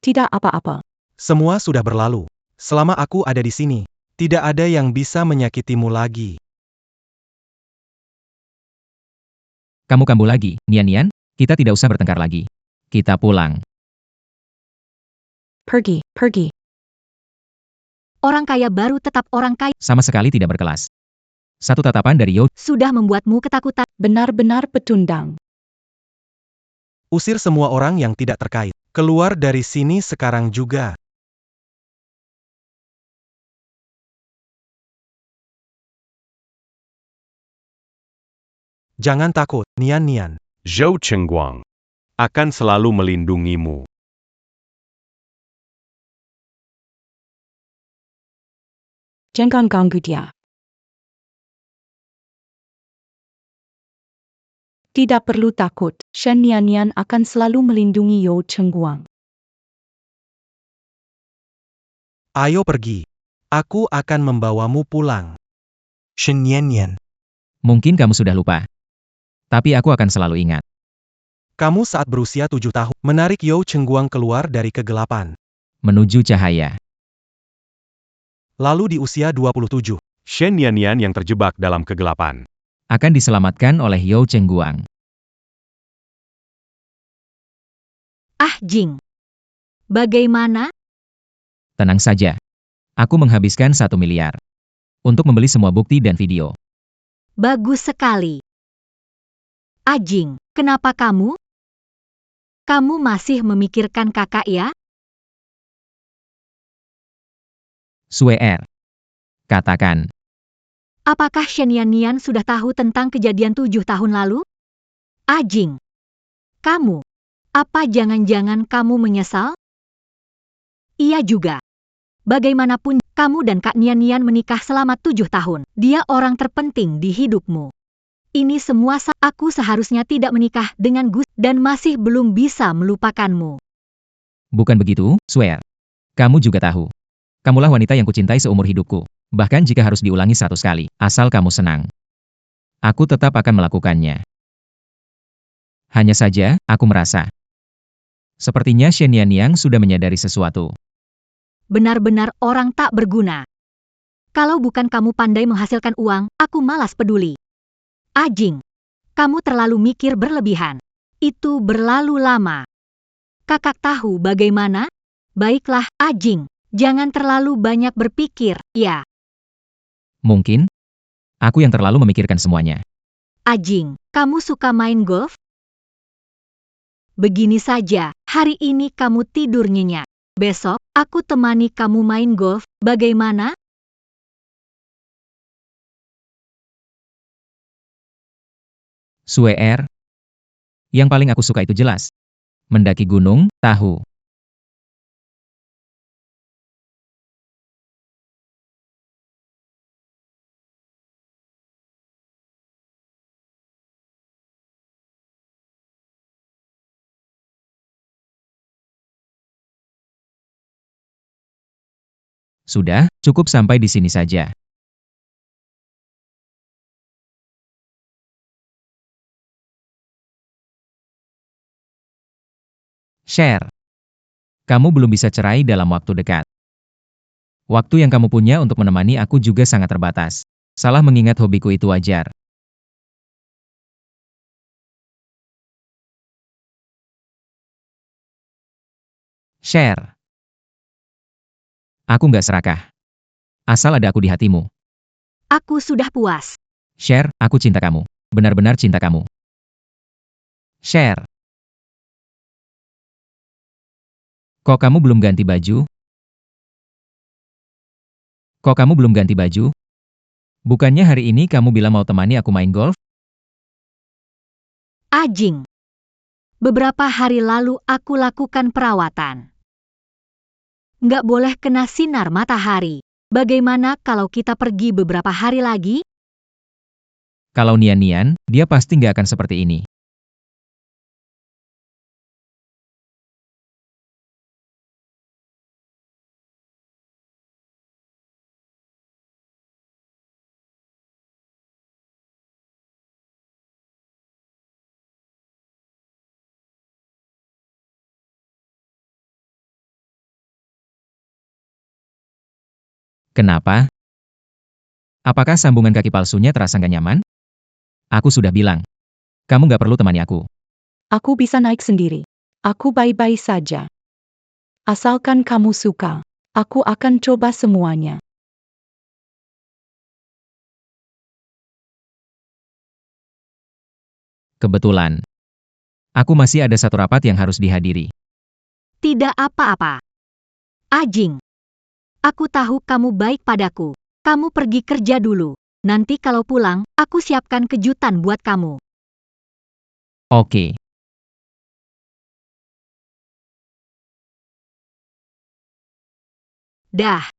Tidak apa-apa. Semua sudah berlalu. Selama aku ada di sini, tidak ada yang bisa menyakitimu lagi. Kamu kambuh lagi, Nian-Nian? Kita tidak usah bertengkar lagi. Kita pulang. Pergi, pergi. Orang kaya baru tetap orang kaya Sama sekali tidak berkelas. Satu tatapan dari Yo, sudah membuatmu ketakutan. Benar-benar pecundang. Usir semua orang yang tidak terkait. Keluar dari sini sekarang juga. Jangan takut, Nian-Nian. Zhou Chengguang akan selalu melindungimu. Jangan ganggu dia. Tidak perlu takut, Shen Nian akan selalu melindungi Yo Chengguang. Ayo pergi. Aku akan membawamu pulang. Shen Nian. mungkin kamu sudah lupa. Tapi aku akan selalu ingat. Kamu saat berusia 7 tahun, menarik Yo Chengguang keluar dari kegelapan. Menuju cahaya. Lalu di usia 27, Shen Nian yang terjebak dalam kegelapan. Akan diselamatkan oleh Yo Chengguang. Ah Jing. Bagaimana? Tenang saja. Aku menghabiskan 1 miliar. Untuk membeli semua bukti dan video. Bagus sekali. Ajing, kenapa kamu? Kamu masih memikirkan kakak ya? Sue Er. Katakan. Apakah Shen Nian sudah tahu tentang kejadian 7 tahun lalu? Ajing. Kamu. Apa jangan-jangan kamu menyesal? Iya juga. Bagaimanapun, kamu dan Kak Nian menikah selama 7 tahun. Dia orang terpenting di hidupmu. Ini semua aku seharusnya tidak menikah dengan Gus dan masih belum bisa melupakanmu. Bukan begitu, Sue Er. Kamu juga tahu. Kamulah wanita yang kucintai seumur hidupku. Bahkan jika harus diulangi 100 kali, asal kamu senang. Aku tetap akan melakukannya. Hanya saja, aku merasa. Sepertinya Shen Nian sudah menyadari sesuatu. Benar-benar orang tak berguna. Kalau bukan kamu pandai menghasilkan uang, aku malas peduli. Ajing, kamu terlalu mikir berlebihan. Itu berlalu lama. Kakak tahu bagaimana? Baiklah, Ajing, jangan terlalu banyak berpikir, ya. Mungkin, aku yang terlalu memikirkan semuanya. Ajing, kamu suka main golf? Begini saja, hari ini kamu tidur nyenyak. Besok, aku temani kamu main golf, bagaimana? Sue Er. Yang paling aku suka itu jelas. Mendaki gunung, tahu. Sudah, cukup sampai di sini saja. Share. Kamu belum bisa cerai dalam waktu dekat. Waktu yang kamu punya untuk menemani aku juga sangat terbatas. Salah mengingat hobiku itu wajar. Share. Aku nggak serakah. Asal ada aku di hatimu. Aku sudah puas. Share, aku cinta kamu. Benar-benar cinta kamu. Share. Kok kamu belum ganti baju? Kok kamu belum ganti baju? Bukannya hari ini kamu bilang mau temani aku main golf? Ajing. Beberapa hari lalu aku lakukan perawatan. Nggak boleh kena sinar matahari. Bagaimana kalau kita pergi beberapa hari lagi? Kalau Nian, dia pasti nggak akan seperti ini. Kenapa? Apakah sambungan kaki palsunya terasa nggak nyaman? Aku sudah bilang. Kamu nggak perlu temani aku. Aku bisa naik sendiri. Aku baik-baik saja. Asalkan kamu suka, aku akan coba semuanya. Kebetulan. Aku masih ada satu rapat yang harus dihadiri. Tidak apa-apa. Ajing. Aku tahu kamu baik padaku. Kamu pergi kerja dulu. Nanti kalau pulang, aku siapkan kejutan buat kamu. Oke. Dah.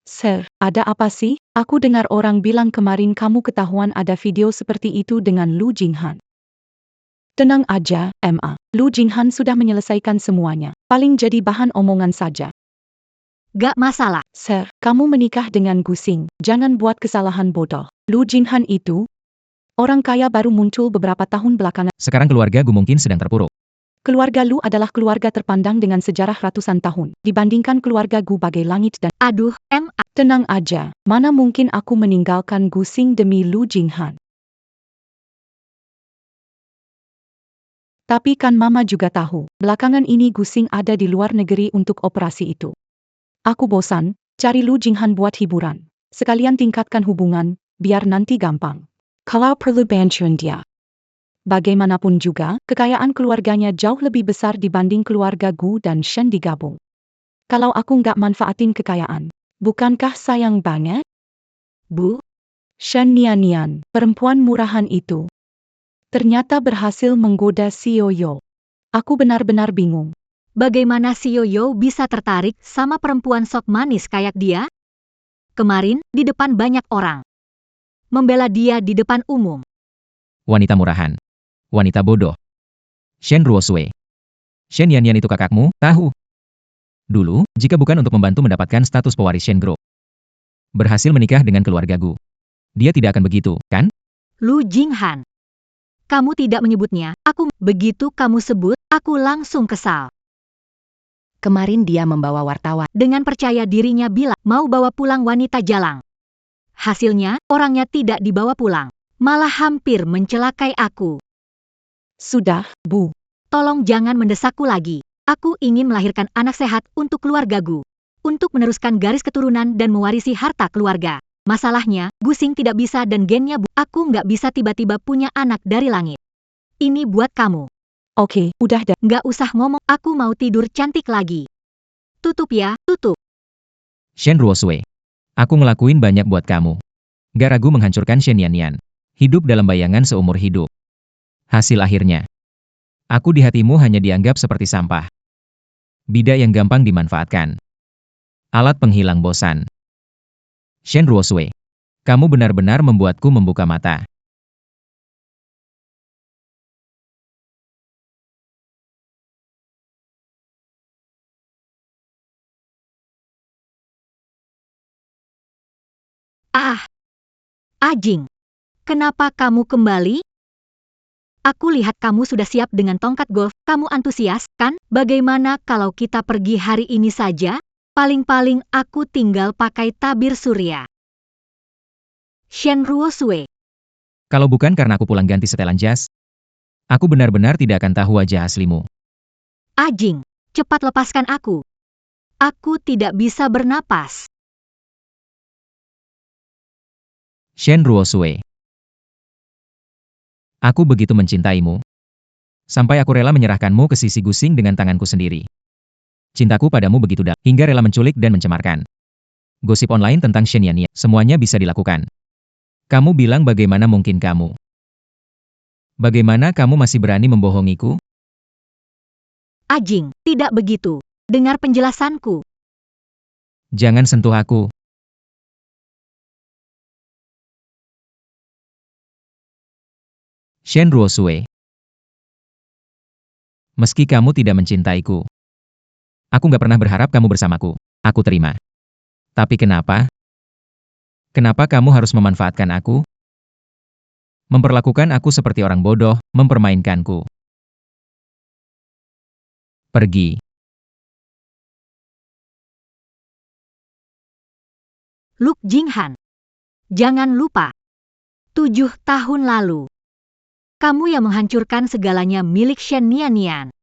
Sir, ada apa sih? Aku dengar orang bilang kemarin kamu ketahuan ada video seperti itu dengan Lu Jinghan. Tenang aja, MA. Lu Jinghan sudah menyelesaikan semuanya. Paling jadi bahan omongan saja. Gak masalah. Sir, kamu menikah dengan Gu Xing. Jangan buat kesalahan bodoh. Lu Jinghan itu orang kaya baru muncul beberapa tahun belakangan. Sekarang keluarga Gu mungkin sedang terpuruk. Keluarga Lu adalah keluarga terpandang dengan sejarah ratusan tahun. Dibandingkan keluarga Gu bagai langit dan... Aduh, MA. Tenang aja, mana mungkin aku meninggalkan Gu Xing demi Lu Jinghan. Tapi kan Mama juga tahu, belakangan ini Gu Xing ada di luar negeri untuk operasi itu. Aku bosan, cari Lu Jinghan buat hiburan. Sekalian tingkatkan hubungan, biar nanti gampang. Kalau perlu bantuan dia. Bagaimanapun juga, kekayaan keluarganya jauh lebih besar dibanding keluarga Gu dan Shen digabung. Kalau aku nggak manfaatin kekayaan, bukankah sayang banget? Bu, Shen Nian, perempuan murahan itu, ternyata berhasil menggoda si Yoyo. Aku benar-benar bingung. bagaimana si Yoyo bisa tertarik sama perempuan sok manis kayak dia? Kemarin, di depan banyak orang. Membela dia di depan umum. Wanita murahan. Wanita bodoh. Shen Ruosui. Shen Yanyan itu kakakmu, tahu? Dulu, jika bukan untuk membantu mendapatkan status pewaris Shen Group. Berhasil menikah dengan keluarga Gu. Dia tidak akan begitu, kan? Lu Jinghan. Kamu tidak menyebutnya, begitu kamu sebut, aku langsung kesal. Kemarin dia membawa wartawan. Dengan percaya dirinya bilang mau bawa pulang wanita jalang. Hasilnya, orangnya tidak dibawa pulang. Malah hampir mencelakai aku. Sudah, Bu. Tolong jangan mendesakku lagi. Aku ingin melahirkan anak sehat untuk keluarga Gu. Untuk meneruskan garis keturunan dan mewarisi harta keluarga. Masalahnya, Gu Xing tidak bisa dan gennya aku nggak bisa tiba-tiba punya anak dari langit. Ini buat kamu. Oke, udah dah. Nggak usah ngomong, aku mau tidur cantik lagi. Tutup ya, tutup. Shen Ruosui. Aku ngelakuin banyak buat kamu. Gak ragu menghancurkan Shen Yanyan. Hidup dalam bayangan seumur hidup. Hasil akhirnya, aku di hatimu hanya dianggap seperti sampah. Bidak yang gampang dimanfaatkan. Alat penghilang bosan. Shen Ruosui. Kamu benar-benar membuatku membuka mata. Ah, Ajing. Kenapa kamu kembali? Aku lihat kamu sudah siap dengan tongkat golf. Kamu antusias, kan? Bagaimana kalau kita pergi hari ini saja? Paling-paling aku tinggal pakai tabir surya. Shen Ruosui. Kalau bukan karena aku pulang ganti setelan jas, aku benar-benar tidak akan tahu wajah aslimu. Ajing, cepat lepaskan aku. Aku tidak bisa bernapas. Shen Ruosui. Aku begitu mencintaimu. Sampai aku rela menyerahkanmu ke sisi Gu Xing dengan tanganku sendiri. Cintaku padamu begitu dalam, hingga rela menculik dan mencemarkan. Gosip online tentang Shen Yanyan, semuanya bisa dilakukan. Kamu bilang bagaimana mungkin kamu? Bagaimana kamu masih berani membohongiku? Ajing, tidak begitu. Dengar penjelasanku. Jangan sentuh aku. Shen Ruosui. Meski kamu tidak mencintaiku, aku nggak pernah berharap kamu bersamaku. Aku terima. Tapi kenapa? Kenapa kamu harus memanfaatkan aku? Memperlakukan aku seperti orang bodoh, mempermainkanku. Pergi. Luk Jinghan. Jangan lupa. 7 tahun lalu. Kamu yang menghancurkan segalanya milik Shen Nian.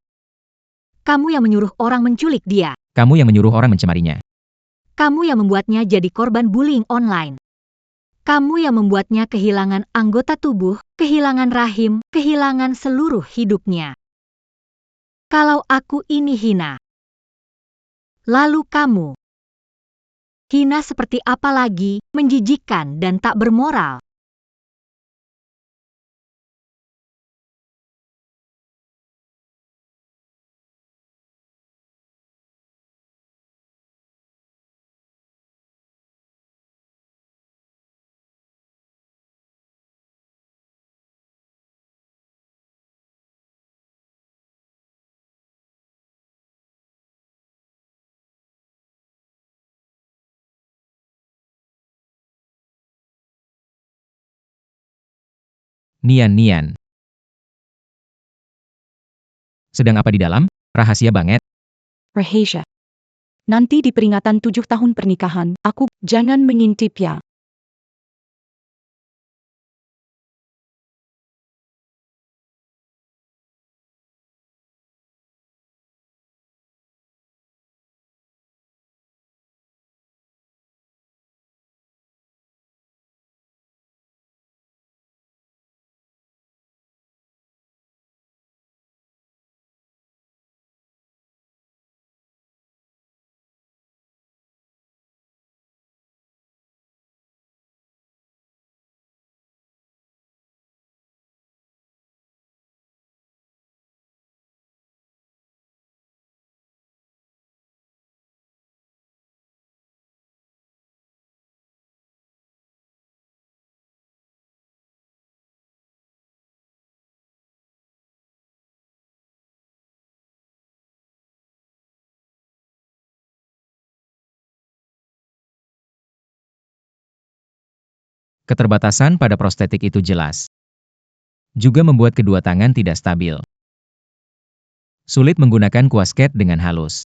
Kamu yang menyuruh orang menculik dia. Kamu yang menyuruh orang mencemarinya. Kamu yang membuatnya jadi korban bullying online. Kamu yang membuatnya kehilangan anggota tubuh, kehilangan rahim, kehilangan seluruh hidupnya. Kalau aku ini hina. Lalu kamu. Hina seperti apa lagi, menjijikkan dan tak bermoral. Nian. Sedang apa di dalam? Rahasia banget. Rahasia. Nanti di peringatan 7 tahun pernikahan, aku jangan mengintip ya. Keterbatasan pada prostetik itu jelas. Juga membuat kedua tangan tidak stabil. Sulit menggunakan kuasket dengan halus.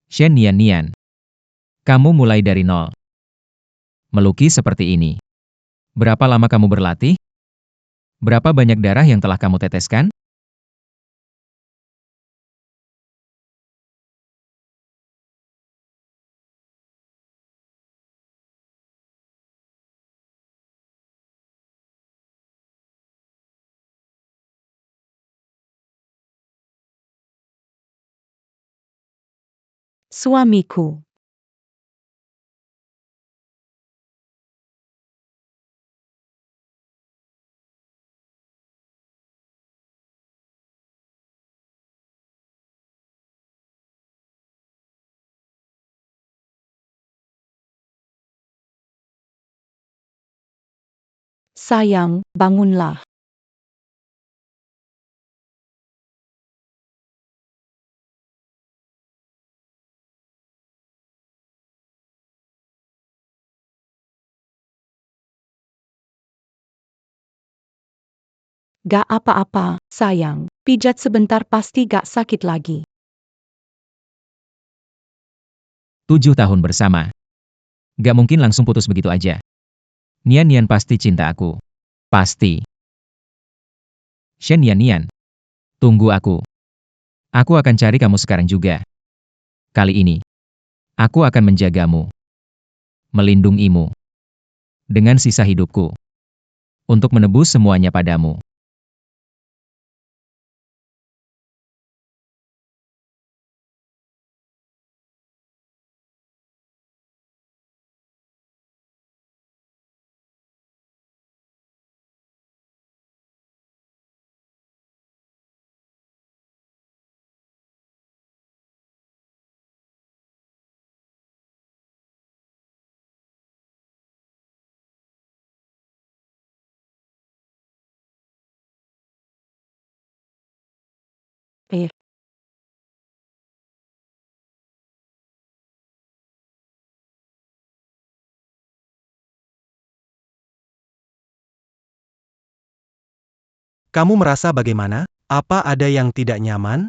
Shen Nian. Kamu mulai dari nol. Melukis seperti ini. Berapa lama kamu berlatih? Berapa banyak darah yang telah kamu teteskan? Suamiku. Sayang, bangunlah. Gak apa-apa, sayang. Pijat sebentar pasti gak sakit lagi. 7 tahun bersama. Gak mungkin langsung putus begitu aja. Nian pasti cinta aku. Pasti. Shen Yannian, tunggu aku. Aku akan cari kamu sekarang juga. Kali ini, aku akan menjagamu, melindungimu, dengan sisa hidupku, untuk menebus semuanya padamu. Eh, Kamu merasa bagaimana? Apa ada yang tidak nyaman?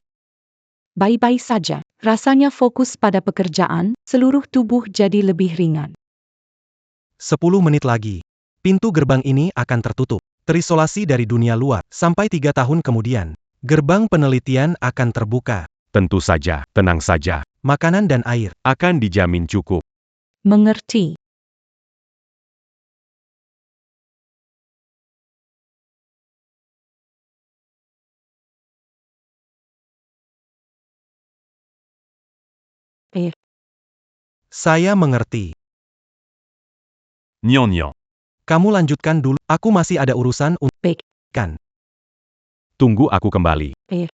baik-baik saja. Rasanya fokus pada pekerjaan, seluruh tubuh jadi lebih ringan. 10 menit lagi. Pintu gerbang ini akan tertutup. Terisolasi dari dunia luar. Sampai 3 tahun kemudian. Gerbang penelitian akan terbuka. Tentu saja, tenang saja. Makanan dan air. Akan dijamin cukup. Mengerti. Eh, Saya mengerti. Nyon. Kamu lanjutkan dulu. Aku masih ada urusan untuk baik. kan. Tunggu aku kembali. Eh,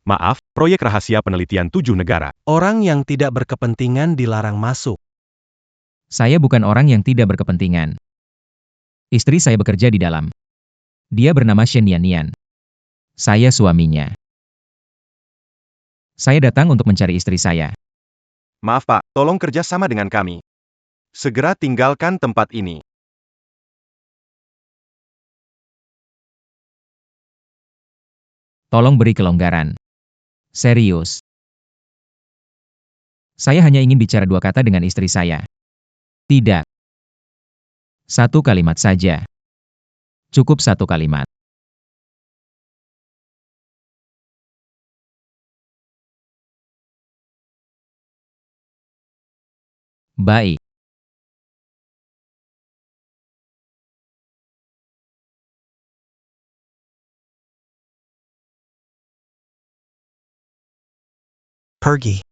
Maaf, proyek rahasia penelitian 7 negara. Orang yang tidak berkepentingan dilarang masuk. Saya bukan orang yang tidak berkepentingan. Istri saya bekerja di dalam. Dia bernama Shen Yannian. Saya suaminya. Saya datang untuk mencari istri saya. Maaf Pak, tolong kerja sama dengan kami. Segera tinggalkan tempat ini. Tolong beri kelonggaran. Serius. Saya hanya ingin bicara 2 kata dengan istri saya. Tidak. 1 kalimat saja. Cukup 1 kalimat. Baik. Pergi.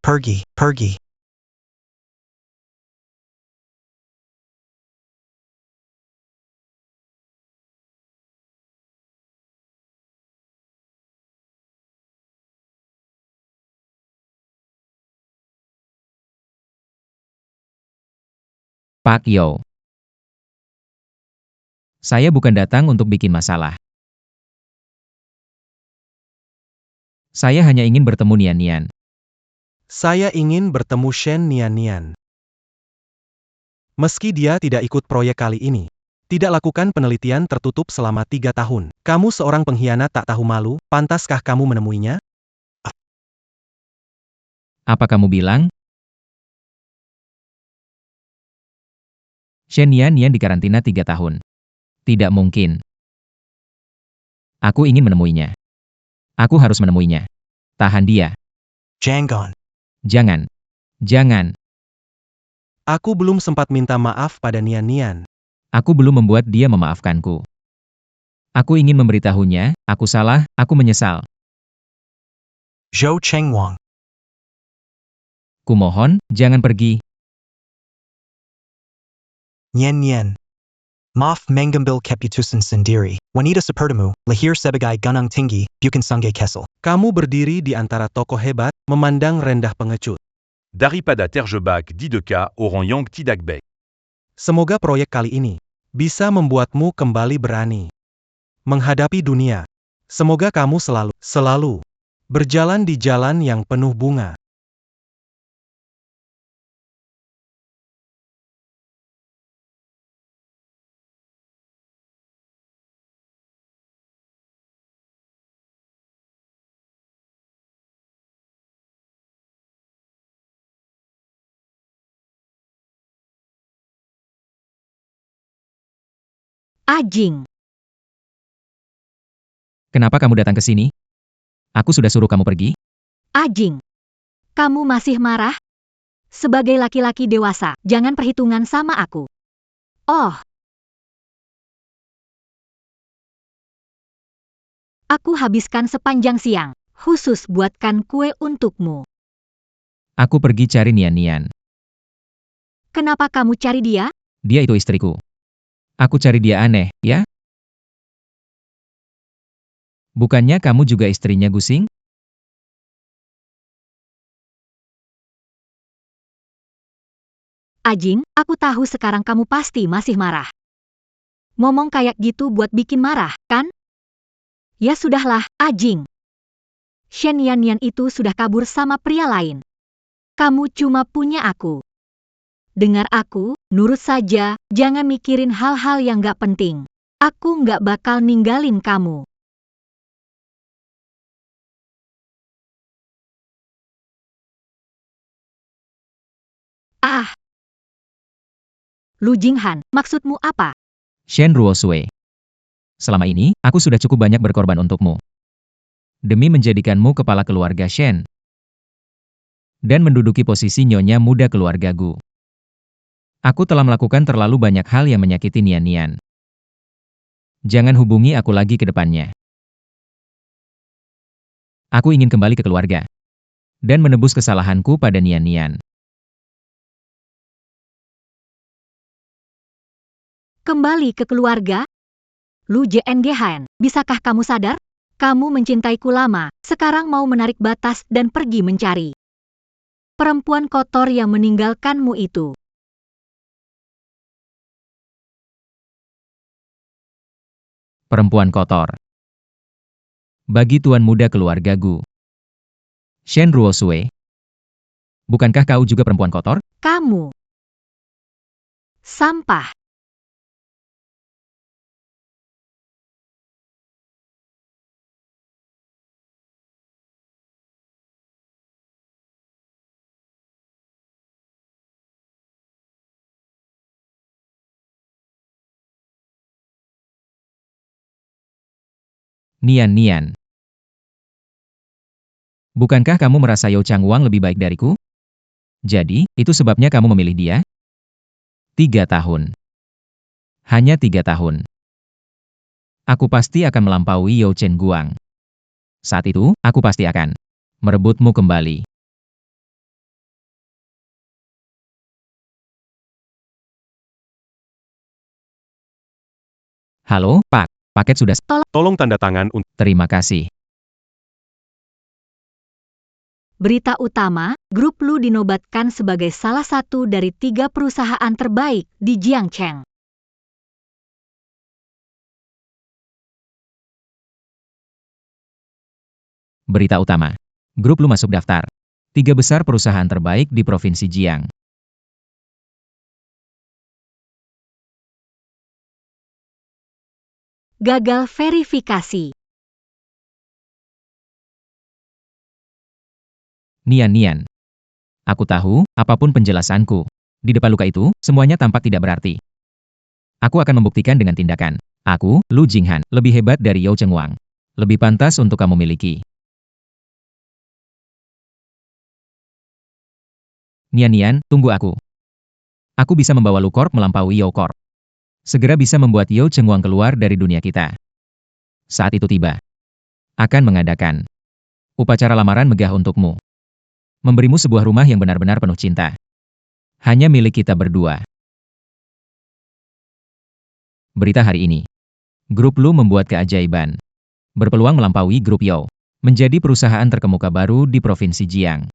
Pak Yo. Saya bukan datang untuk bikin masalah. Saya hanya ingin bertemu Nian. Saya ingin bertemu Shen Nian. Meski dia tidak ikut proyek kali ini. Tidak lakukan penelitian tertutup selama 3 tahun. Kamu seorang pengkhianat tak tahu malu, pantaskah kamu menemuinya? Apa kamu bilang? Shen Yannian dikarantina 3 tahun. Tidak mungkin. Aku ingin menemuinya. Aku harus menemuinya. Tahan dia. Jangan. Jangan. Aku belum sempat minta maaf pada Nian. Aku belum membuat dia memaafkanku. Aku ingin memberitahunya, aku salah, aku menyesal. Zhou Chengwang. Kumohon, jangan pergi. Nian. Maaf mengambil keputusan sendiri. Wanita sepertimu, lahir sebagai gunung tinggi, bukan sungai Kessel. Kamu berdiri di antara tokoh hebat, memandang rendah pengecut. Daripada terjebak di deka orang yang tidak baik. Semoga proyek kali ini bisa membuatmu kembali berani menghadapi dunia. Semoga kamu selalu berjalan di jalan yang penuh bunga. Ajing, Kenapa kamu datang ke sini? Aku sudah suruh kamu pergi. Ajing. Kamu masih marah? Sebagai laki-laki dewasa, jangan perhitungan sama aku. Oh. Aku habiskan sepanjang siang, khusus buatkan kue untukmu. Aku pergi cari Nian-Nian. Kenapa kamu cari dia? Dia itu istriku. Aku cari dia aneh, ya? Bukannya kamu juga istrinya Gusing? Ajing, aku tahu sekarang kamu pasti masih marah. Ngomong kayak gitu buat bikin marah, kan? Ya sudahlah, Ajing. Shen Yan itu sudah kabur sama pria lain. Kamu cuma punya aku. Dengar aku, nurut saja, jangan mikirin hal-hal yang gak penting. Aku gak bakal ninggalin kamu. Ah. Lu Jinghan, maksudmu apa? Shen Ruosui. Selama ini, aku sudah cukup banyak berkorban untukmu. Demi menjadikanmu kepala keluarga Shen. Dan menduduki posisi nyonya muda keluarga Gu. Aku telah melakukan terlalu banyak hal yang menyakiti Nian-Nian. Jangan hubungi aku lagi ke depannya. Aku ingin kembali ke keluarga. Dan menebus kesalahanku pada Nian-Nian. Kembali ke keluarga? Lu JNGHN, bisakah kamu sadar? Kamu mencintaiku lama, sekarang mau menarik batas dan pergi mencari perempuan kotor yang meninggalkanmu itu. Perempuan kotor. Bagi tuan muda keluarga Gu. Shen Ruosui. Bukankah kau juga perempuan kotor? Kamu. Sampah. Nian-Nian. Bukankah kamu merasa Yao Changwang lebih baik dariku? Jadi, itu sebabnya kamu memilih dia? 3 tahun. Hanya 3 tahun. Aku pasti akan melampaui Yao Chen Guang. Saat itu, aku pasti akan merebutmu kembali. Halo, Pak. Paket sudah. Tolong tanda tangan untuk Terima kasih. Berita utama, Grup Lu dinobatkan sebagai salah satu dari 3 perusahaan terbaik di Jiangcheng. Berita utama. Grup Lu masuk daftar 3 besar perusahaan terbaik di Provinsi Jiang. Gagal verifikasi. Nian-Nian. Aku tahu, apapun penjelasanku. Di depan luka itu, semuanya tampak tidak berarti. Aku akan membuktikan dengan tindakan. Aku, Lu Jinghan, lebih hebat dari Yao Chengwang. Lebih pantas untuk kamu miliki. Nian-Nian, tunggu aku. Aku bisa membawa Lu Corp melampaui Yao Corp. Segera bisa membuat Yao Chengwang keluar dari dunia kita. Saat itu tiba. Akan mengadakan upacara lamaran megah untukmu. Memberimu sebuah rumah yang benar-benar penuh cinta. Hanya milik kita berdua. Berita hari ini. Grup Lu membuat keajaiban. Berpeluang melampaui Grup Yao. Menjadi perusahaan terkemuka baru di Provinsi Jiang.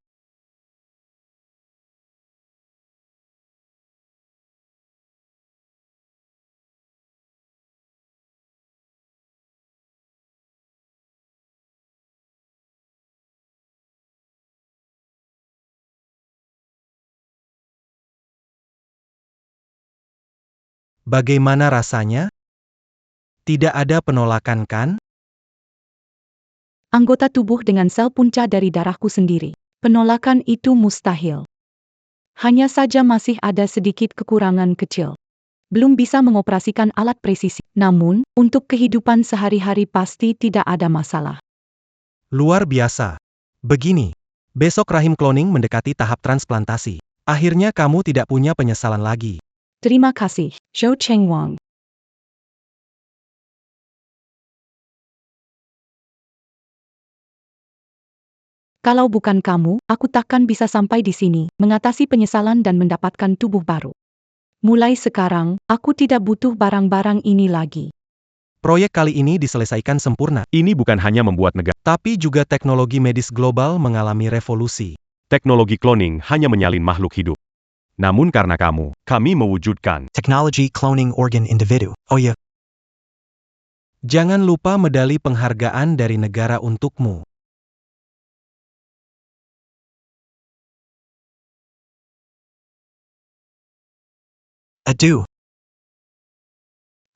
Bagaimana rasanya? Tidak ada penolakan kan? Anggota tubuh dengan sel punca dari darahku sendiri. Penolakan itu mustahil. Hanya saja masih ada sedikit kekurangan kecil. Belum bisa mengoperasikan alat presisi. Namun, untuk kehidupan sehari-hari pasti tidak ada masalah. Luar biasa. Begini, besok rahim cloning mendekati tahap transplantasi. Akhirnya kamu tidak punya penyesalan lagi. Terima kasih, Zhou Chengwang. Kalau bukan kamu, aku takkan bisa sampai di sini, mengatasi penyesalan dan mendapatkan tubuh baru. Mulai sekarang, aku tidak butuh barang-barang ini lagi. Proyek kali ini diselesaikan sempurna, Ini bukan hanya membuat negara. tapi juga teknologi medis global mengalami revolusi. Teknologi cloning hanya menyalin makhluk hidup. Namun karena kamu, kami mewujudkan. Technology cloning organ individu. Oh yeah. Jangan lupa medali penghargaan dari negara untukmu. Adu.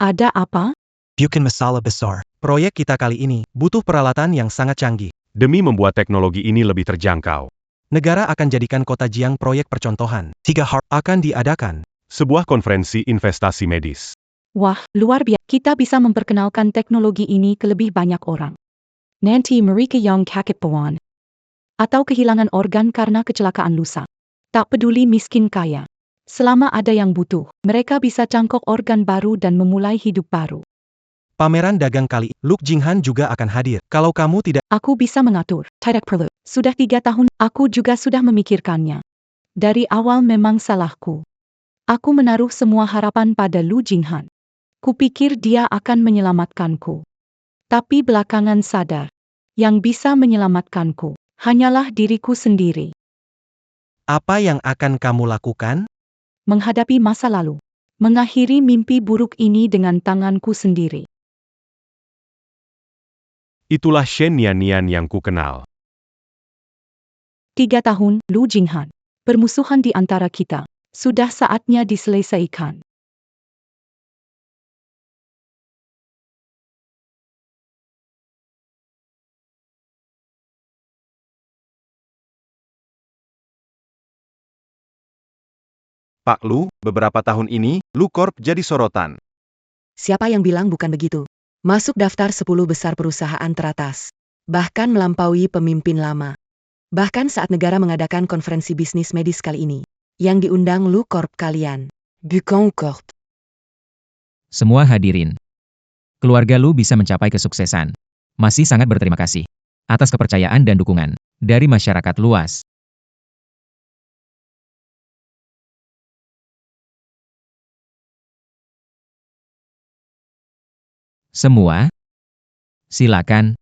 Ada apa? Bukan masalah besar. Proyek kita kali ini butuh peralatan yang sangat canggih. Demi membuat teknologi ini lebih terjangkau. Negara akan jadikan kota Jiang proyek percontohan. Akan diadakan. Sebuah konferensi investasi medis. Wah, luar biasa. Kita bisa memperkenalkan teknologi ini ke lebih banyak orang. Nanti mereka yang kekepoan. Atau kehilangan organ karena kecelakaan lusa. Tak peduli miskin kaya. Selama ada yang butuh, mereka bisa cangkok organ baru dan memulai hidup baru. Pameran dagang kali, Luke Jinghan juga akan hadir. Kalau kamu tidak, Aku bisa mengatur. Tidak perlu. Sudah 3 tahun, aku juga sudah memikirkannya. Dari awal memang salahku. Aku menaruh semua harapan pada Lu Jinghan. Kupikir dia akan menyelamatkanku. Tapi belakangan sadar, yang bisa menyelamatkanku hanyalah diriku sendiri. apa yang akan kamu lakukan? Menghadapi masa lalu. Mengakhiri mimpi buruk ini dengan tanganku sendiri. Itulah Shen Nian yang ku kenal. 3 tahun, Lu Jinghan. Permusuhan di antara kita. Sudah saatnya diselesaikan. Pak Lu, beberapa tahun ini, Lu Corp jadi sorotan. Siapa yang bilang bukan begitu? Masuk daftar 10 besar perusahaan teratas. Bahkan melampaui pemimpin lama. Bahkan saat negara mengadakan konferensi bisnis medis kali ini. Yang diundang Lu Corp kalian. Bukan Corp. Semua hadirin. Keluarga Lu bisa mencapai kesuksesan. Masih sangat berterima kasih atas kepercayaan dan dukungan dari masyarakat luas. Semua, silakan.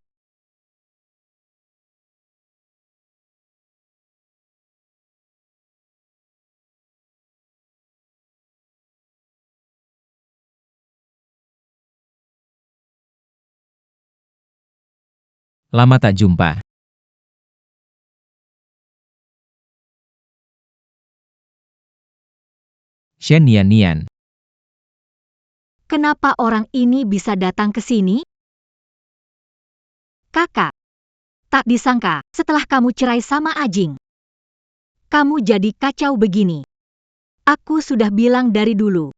Lama tak jumpa. Shen Nian. Kenapa orang ini bisa datang ke sini? Kakak, tak disangka setelah kamu cerai sama Ajing. Kamu jadi kacau begini. Aku sudah bilang dari dulu.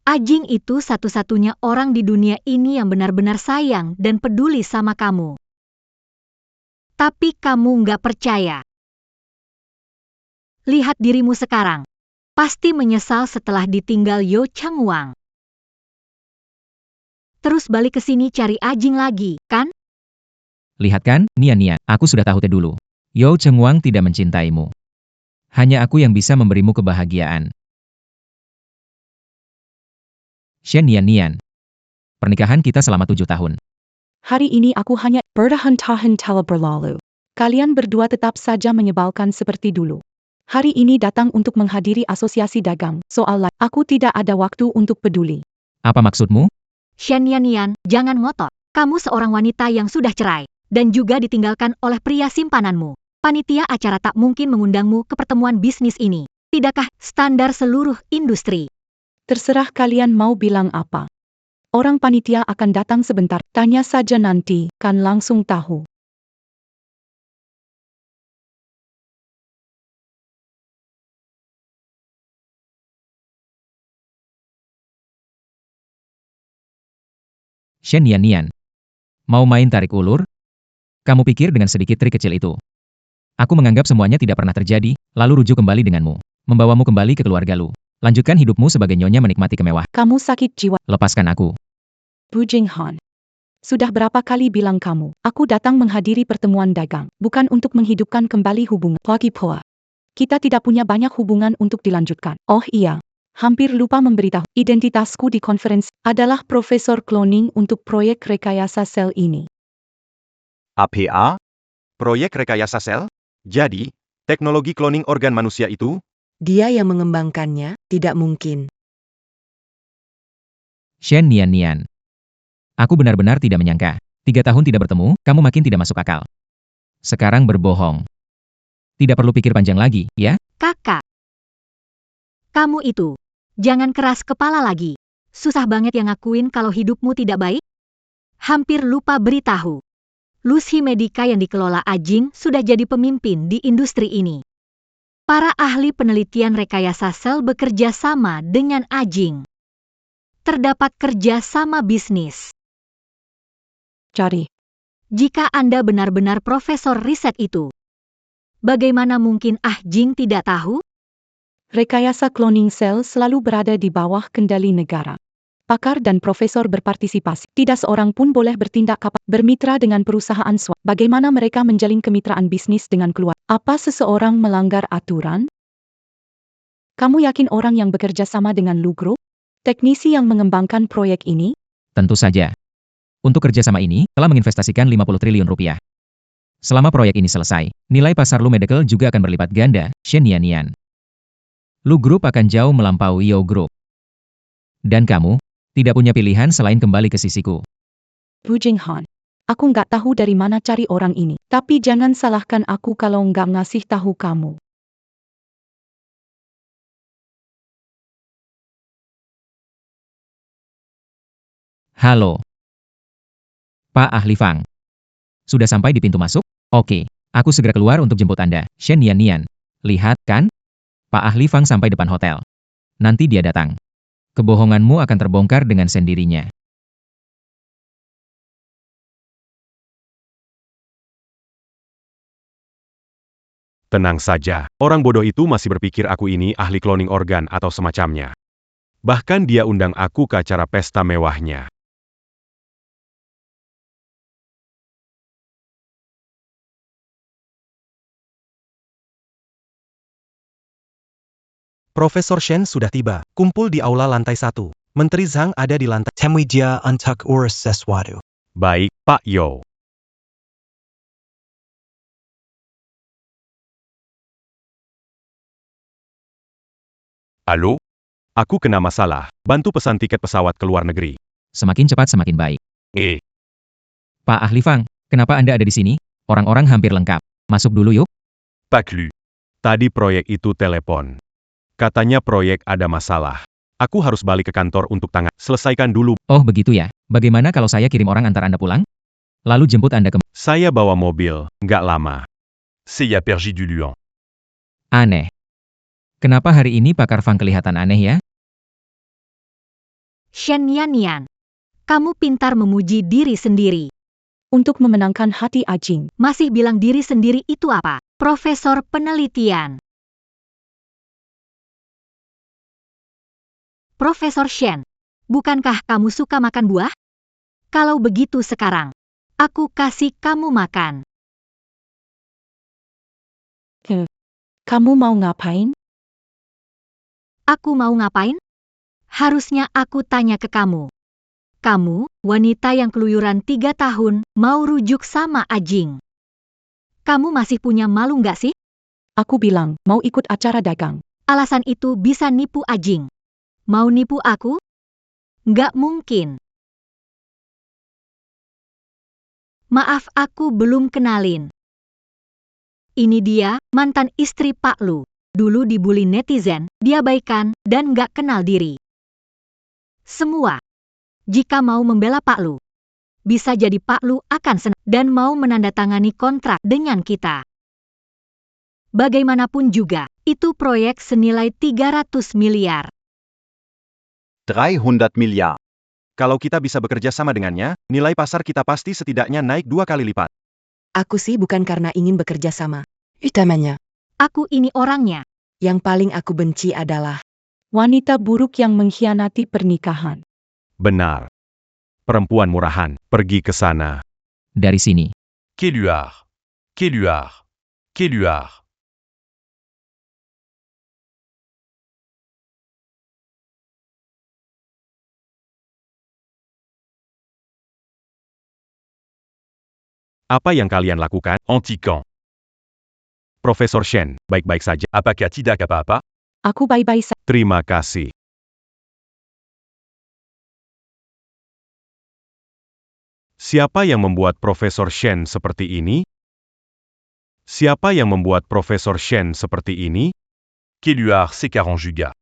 Ajing itu satu-satunya orang di dunia ini yang benar-benar sayang dan peduli sama kamu. Tapi kamu nggak percaya. Lihat dirimu sekarang. Pasti menyesal setelah ditinggal Yo Changwang. Terus balik ke sini cari Ajing lagi, kan? Lihat kan, Nian, aku sudah tahu dulu. Yo Chengwang tidak mencintaimu. Hanya aku yang bisa memberimu kebahagiaan. Shen Nian. Pernikahan kita selama 7 tahun. Hari ini aku hanya bertahan-tahan telah berlalu. Kalian berdua tetap saja menyebalkan seperti dulu. Hari ini datang untuk menghadiri asosiasi dagang. Soal lain, aku tidak ada waktu untuk peduli. Apa maksudmu? Shen Nian, jangan ngotot. Kamu seorang wanita yang sudah cerai, dan juga ditinggalkan oleh pria simpananmu. Panitia acara tak mungkin mengundangmu ke pertemuan bisnis ini. Tidakkah standar seluruh industri? Terserah kalian mau bilang apa. Orang panitia akan datang sebentar, tanya saja nanti, kan langsung tahu. Shen Nian. Mau main tarik ulur? Kamu pikir dengan sedikit trik kecil itu? Aku menganggap semuanya tidak pernah terjadi, lalu rujuk kembali denganmu. Membawamu kembali ke keluarga lu. Lanjutkan hidupmu sebagai nyonya menikmati kemewahan. Kamu sakit jiwa. Lepaskan aku. Bu Jinghan. Sudah berapa kali bilang kamu, aku datang menghadiri pertemuan dagang, bukan untuk menghidupkan kembali hubungan. Lagi pula, kita tidak punya banyak hubungan untuk dilanjutkan. Oh iya, hampir lupa memberitahu, identitasku di konferensi adalah Profesor Cloning untuk proyek rekayasa sel ini. APA? Proyek rekayasa sel? Jadi, teknologi cloning organ manusia itu? Dia yang mengembangkannya, tidak mungkin. Shen Nian. Aku benar-benar tidak menyangka. 3 tahun tidak bertemu, kamu makin tidak masuk akal. Sekarang berbohong. Tidak perlu pikir panjang lagi, ya? Kakak. Kamu itu, jangan keras kepala lagi. Susah banget yang ngakuin kalau hidupmu tidak baik. Hampir lupa beritahu. Lucy Medica yang dikelola Ajing sudah jadi pemimpin di industri ini. Para ahli penelitian rekayasa sel bekerja sama dengan Ajing. Terdapat kerja sama bisnis. Cari. Jika Anda benar-benar profesor riset itu, bagaimana mungkin Ajing tidak tahu? Rekayasa cloning sel selalu berada di bawah kendali negara. Pakar dan profesor berpartisipasi. Tidak seorang pun boleh bertindak kapal bermitra dengan perusahaan swasta. Bagaimana mereka menjalin kemitraan bisnis dengan keluarga? Apa seseorang melanggar aturan? Kamu yakin orang yang bekerja sama dengan Lu Group? Teknisi yang mengembangkan proyek ini? Tentu saja. Untuk kerjasama ini, telah menginvestasikan 50 triliun rupiah. Selama proyek ini selesai, nilai pasar Lu Medical juga akan berlipat ganda, Shen Nian. Lu Group akan jauh melampaui Yo Group. Dan kamu, tidak punya pilihan selain kembali ke sisiku. Bu Jinghan. Aku nggak tahu dari mana cari orang ini. Tapi jangan salahkan aku kalau nggak ngasih tahu kamu. Halo. Pak Ahli Fang. Sudah sampai di pintu masuk? Oke, aku segera keluar untuk jemput Anda. Shen Nian. Lihat, kan? Pak Ahli Fang sampai depan hotel. Nanti dia datang. Kebohonganmu akan terbongkar dengan sendirinya. Tenang saja, orang bodoh itu masih berpikir aku ini ahli cloning organ atau semacamnya. Bahkan dia undang aku ke acara pesta mewahnya. Profesor Shen sudah tiba. Kumpul di aula lantai 1. Menteri Zhang ada di lantai. Temui dia untuk urus sesuatu. Baik, Pak Yo. Halo? Aku kena masalah. Bantu pesan tiket pesawat ke luar negeri. Semakin cepat semakin baik. Pak Ahli Fang, kenapa Anda ada di sini? Orang-orang hampir lengkap. Masuk dulu yuk. Pak Lu. Tadi proyek itu telepon. Katanya proyek ada masalah. Aku harus balik ke kantor untuk selesaikan dulu. Oh begitu ya. Bagaimana kalau saya kirim orang antar Anda pulang? Lalu jemput Anda ke... Saya bawa mobil, nggak lama. Saya pergi duluan. Aneh. Kenapa hari ini Pakar Fang kelihatan aneh ya? Shen Nian. Kamu pintar memuji diri sendiri. Untuk memenangkan hati Ajing. Masih bilang diri sendiri itu apa? Profesor penelitian. Profesor Shen, bukankah kamu suka makan buah? Kalau begitu sekarang, aku kasih kamu makan. Kamu mau ngapain? Aku mau ngapain? Harusnya aku tanya ke kamu. Kamu, wanita yang keluyuran 3 tahun, mau rujuk sama Ajing. Kamu masih punya malu nggak sih? Aku bilang, mau ikut acara dagang. Alasan itu bisa nipu Ajing. Mau nipu aku? Nggak mungkin. Maaf aku belum kenalin. Ini dia, mantan istri Pak Lu. Dulu dibully netizen, dia baikan, dan nggak kenal diri. Semua. Jika mau membela Pak Lu, bisa jadi Pak Lu akan senang dan mau menandatangani kontrak dengan kita. Bagaimanapun juga, itu proyek senilai 300 miliar. 300 Milliarden. Kalau kita bisa bekerja sama dengannya, nilai pasar kita pasti setidaknya naik 2 kali lipat. Aku sih bukan karena ingin bekerja sama. Utamanya, Aku ini orangnya. yang paling aku benci adalah Wanita buruk yang mengkhianati pernikahan. Benar. Perempuan murahan, pergi ke sana. Dari sini. Keluar. Keluar. Keluar. Apa yang kalian lakukan? Antikan. Profesor Shen, baik-baik saja. Apakah tidak apa-apa? Aku baik-baik saja. Terima kasih. Siapa yang membuat Profesor Shen seperti ini? Siapa yang membuat Profesor Shen seperti ini? Keluar sekarang juga.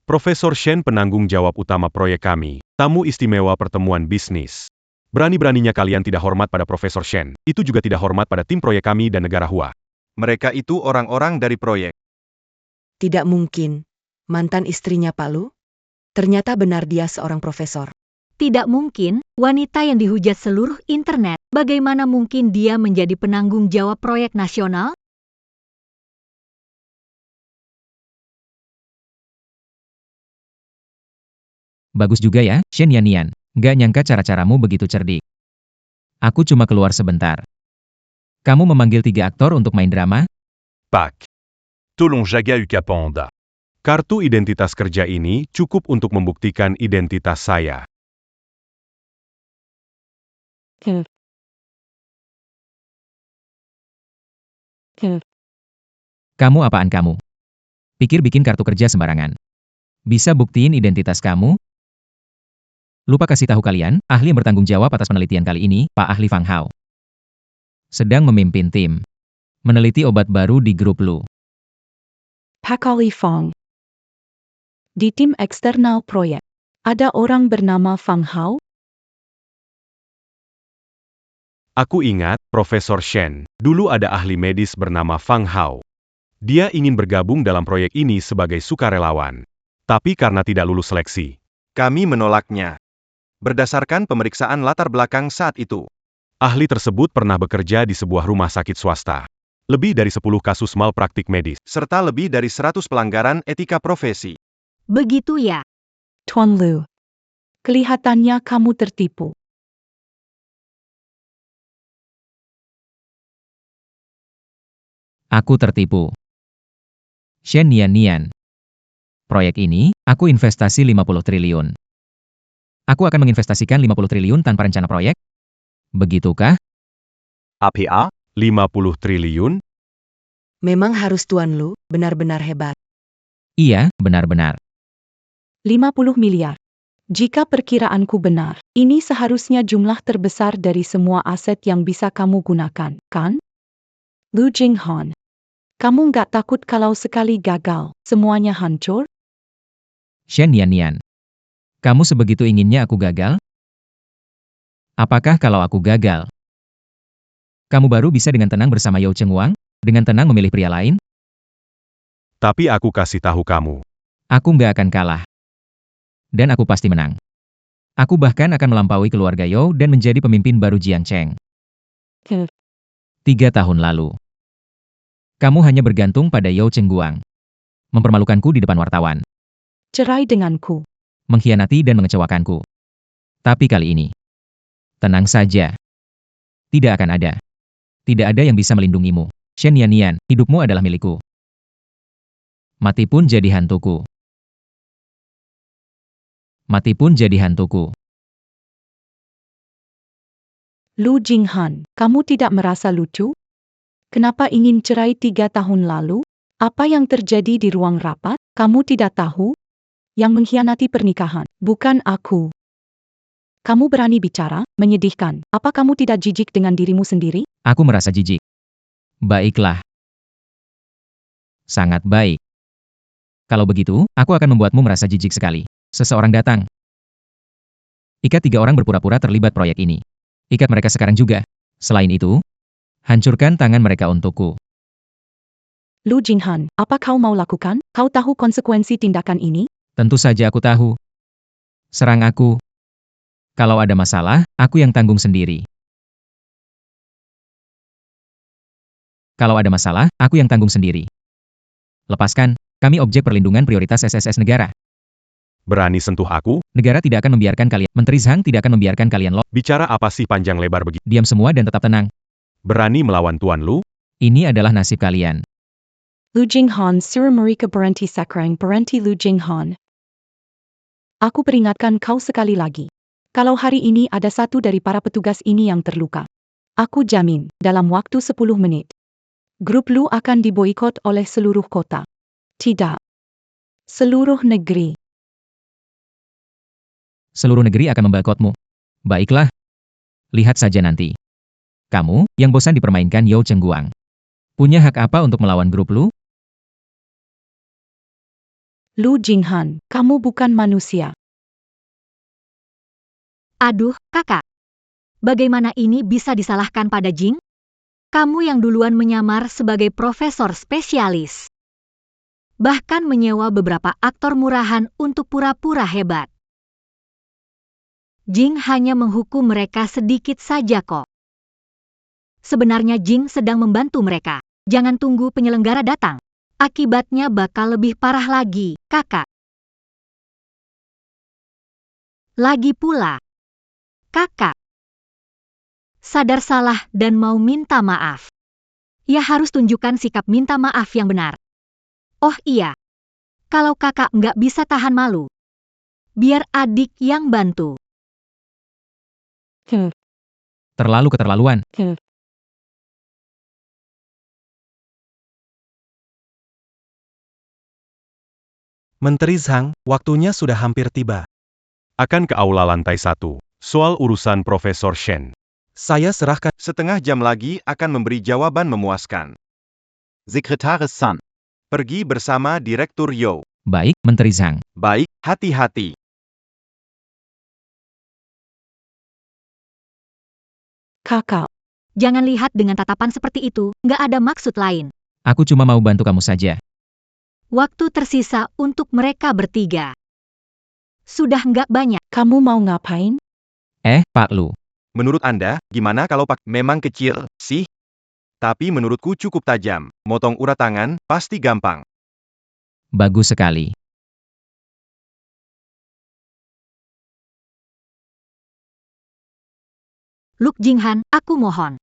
Profesor Shen penanggung jawab utama proyek kami. Tamu istimewa pertemuan bisnis. Berani-beraninya kalian tidak hormat pada Profesor Shen. Itu juga tidak hormat pada tim proyek kami dan negara Hua. Mereka itu orang-orang dari proyek. tidak mungkin. Mantan istrinya Pak Lu? Ternyata benar dia seorang profesor. Tidak mungkin, wanita yang dihujat seluruh internet, bagaimana mungkin dia menjadi penanggung jawab proyek nasional? Bagus juga ya, Shen Yannian. Gak nyangka cara-caramu begitu cerdik. Aku cuma keluar sebentar. Kamu memanggil 3 aktor untuk main drama? Pak. Tolong jaga Uka Panda. Kartu identitas kerja ini cukup untuk membuktikan identitas saya. Kamu apaan kamu? Pikir bikin kartu kerja sembarangan. Bisa buktiin identitas kamu? Lupa kasih tahu kalian, ahli yang bertanggung jawab atas penelitian kali ini, Pak Ahli Fang Hao. Sedang memimpin tim. Meneliti obat baru di grup Lu. Pak Ali Fang. Di tim eksternal proyek, ada orang bernama Fang Hao? Aku ingat, Profesor Shen. Dulu ada ahli medis bernama Fang Hao. Dia ingin bergabung dalam proyek ini sebagai sukarelawan. Tapi karena tidak lulus seleksi, kami menolaknya. Berdasarkan pemeriksaan latar belakang saat itu, ahli tersebut pernah bekerja di sebuah rumah sakit swasta. Lebih dari 10 kasus malpraktik medis, serta lebih dari 100 pelanggaran etika profesi. Begitu ya. Tuan Lu. Kelihatannya kamu tertipu. Aku tertipu. Shen Yannian. Proyek ini, aku investasi 50 triliun. Aku akan menginvestasikan 50 triliun tanpa rencana proyek? Begitukah? APA? 50 triliun? Memang harus Tuan Lu, benar-benar hebat. Iya, benar-benar. 50 miliar. Jika perkiraanku benar, ini seharusnya jumlah terbesar dari semua aset yang bisa kamu gunakan, kan? Lu Jinghan. Kamu nggak takut kalau sekali gagal, semuanya hancur? Shen Yannian. Kamu sebegitu inginnya aku gagal? Apakah kalau aku gagal, kamu baru bisa dengan tenang bersama Yao Chengwang? Dengan tenang memilih pria lain? Tapi aku kasih tahu kamu. Aku nggak akan kalah. Dan aku pasti menang. Aku bahkan akan melampaui keluarga Yao dan menjadi pemimpin baru Jiang Cheng. 3 tahun lalu. Kamu hanya bergantung pada Yao Chengguang. Mempermalukanku di depan wartawan. Cerai denganku. Mengkhianati dan mengecewakanku. Tapi kali ini, tenang saja. Tidak akan ada. Tidak ada yang bisa melindungimu. Shen Yannian, hidupmu adalah milikku. Mati pun jadi hantuku. Mati pun jadi hantuku. Lu Jinghan, kamu tidak merasa lucu? Kenapa ingin cerai 3 tahun lalu? Apa yang terjadi di ruang rapat? Kamu tidak tahu? Yang mengkhianati pernikahan, bukan aku. Kamu berani bicara, menyedihkan. Apa kamu tidak jijik dengan dirimu sendiri? Aku merasa jijik. Baiklah. Sangat baik. Kalau begitu, aku akan membuatmu merasa jijik sekali. Seseorang datang. Ikat 3 orang berpura-pura terlibat proyek ini. Ikat mereka sekarang juga. Selain itu, hancurkan tangan mereka untukku. Lu Jinghan, apa kau mau lakukan? Kau tahu konsekuensi tindakan ini? Tentu saja aku tahu. Serang aku. Kalau ada masalah, aku yang tanggung sendiri. Kalau ada masalah, aku yang tanggung sendiri. Lepaskan, kami objek perlindungan prioritas SSS negara. Berani sentuh aku? Negara tidak akan membiarkan kalian. Menteri Zhang tidak akan membiarkan kalian Bicara apa sih panjang lebar begitu? diam semua dan tetap tenang. Berani melawan Tuan Lu? Ini adalah nasib kalian. Lu Jinghan suruh mereka berhenti sekarang berhenti Lu Jinghan. Aku peringatkan kau sekali lagi. Kalau hari ini ada satu dari para petugas ini yang terluka, aku jamin, dalam waktu 10 menit, grup Lu akan diboikot oleh seluruh kota. Tidak. Seluruh negeri. Seluruh negeri akan memboikotmu. Baiklah. Lihat saja nanti. Kamu, yang bosan dipermainkan Yao Chengguang. Punya hak apa untuk melawan grup Lu? Lu Jinghan, kamu bukan manusia. Aduh, kakak. Bagaimana ini bisa disalahkan pada Jing? Kamu yang duluan menyamar sebagai profesor spesialis. Bahkan menyewa beberapa aktor murahan untuk pura-pura hebat. Jing hanya menghukum mereka sedikit saja kok. Sebenarnya Jing sedang membantu mereka. Jangan tunggu penyelenggara datang. Akibatnya bakal lebih parah lagi, kakak. Lagi pula, kakak sadar salah dan mau minta maaf. Ya harus tunjukkan sikap minta maaf yang benar. Oh iya, kalau kakak nggak bisa tahan malu, biar adik yang bantu. Terlalu keterlaluan. Menteri Zhang, waktunya sudah hampir tiba. Akan ke aula lantai 1. Soal urusan Profesor Shen. Saya serahkan. Setengah jam lagi akan memberi jawaban memuaskan. Sekretaris Sun. Pergi bersama Direktur Yao. Baik, Menteri Zhang. Baik, hati-hati. Kakak. Jangan lihat dengan tatapan seperti itu, nggak ada maksud lain. Aku cuma mau bantu kamu saja. Waktu tersisa untuk mereka bertiga. Sudah nggak banyak. Kamu mau ngapain? Pak Lu. Menurut Anda, gimana kalau Pak memang kecil, sih? Tapi menurutku cukup tajam. Motong urat tangan, pasti gampang. Bagus sekali. Lu Jinghan, aku mohon.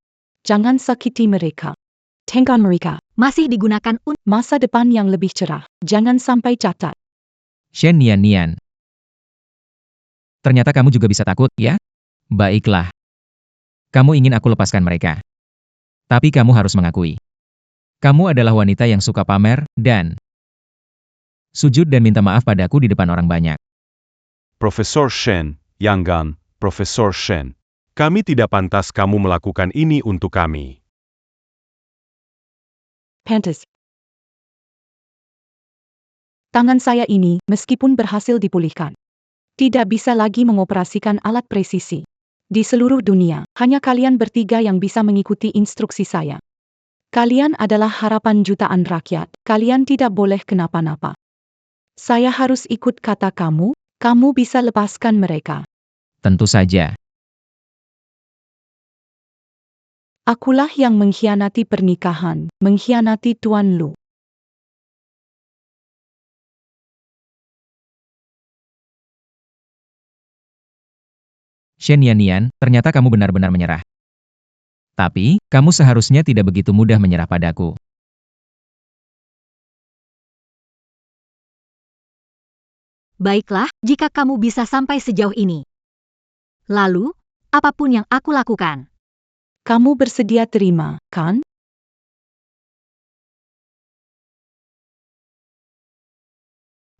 Jangan sakiti mereka. Tengkan mereka. Masih digunakan untuk Masa depan yang lebih cerah. Jangan sampai cacat. Shen Nian. Ternyata kamu juga bisa takut, ya? Baiklah. Kamu ingin aku lepaskan mereka. Tapi kamu harus mengakui. Kamu adalah wanita yang suka pamer, dan sujud dan minta maaf padaku di depan orang banyak. Profesor Shen, Yanggan, Profesor Shen. Kami tidak pantas kamu melakukan ini untuk kami. Pantas. Tangan saya ini, meskipun berhasil dipulihkan, tidak bisa lagi mengoperasikan alat presisi. Di seluruh dunia, hanya kalian bertiga yang bisa mengikuti instruksi saya. Kalian adalah harapan jutaan rakyat. Kalian tidak boleh kenapa-napa. Saya harus ikut kata kamu bisa lepaskan mereka. Tentu saja. Akulah yang mengkhianati pernikahan, mengkhianati Tuan Lu. Shen Nian, ternyata kamu benar-benar menyerah. Tapi, kamu seharusnya tidak begitu mudah menyerah padaku. baiklah jika kamu bisa sampai sejauh ini. Lalu, apapun yang aku lakukan. Kamu bersedia terima, kan?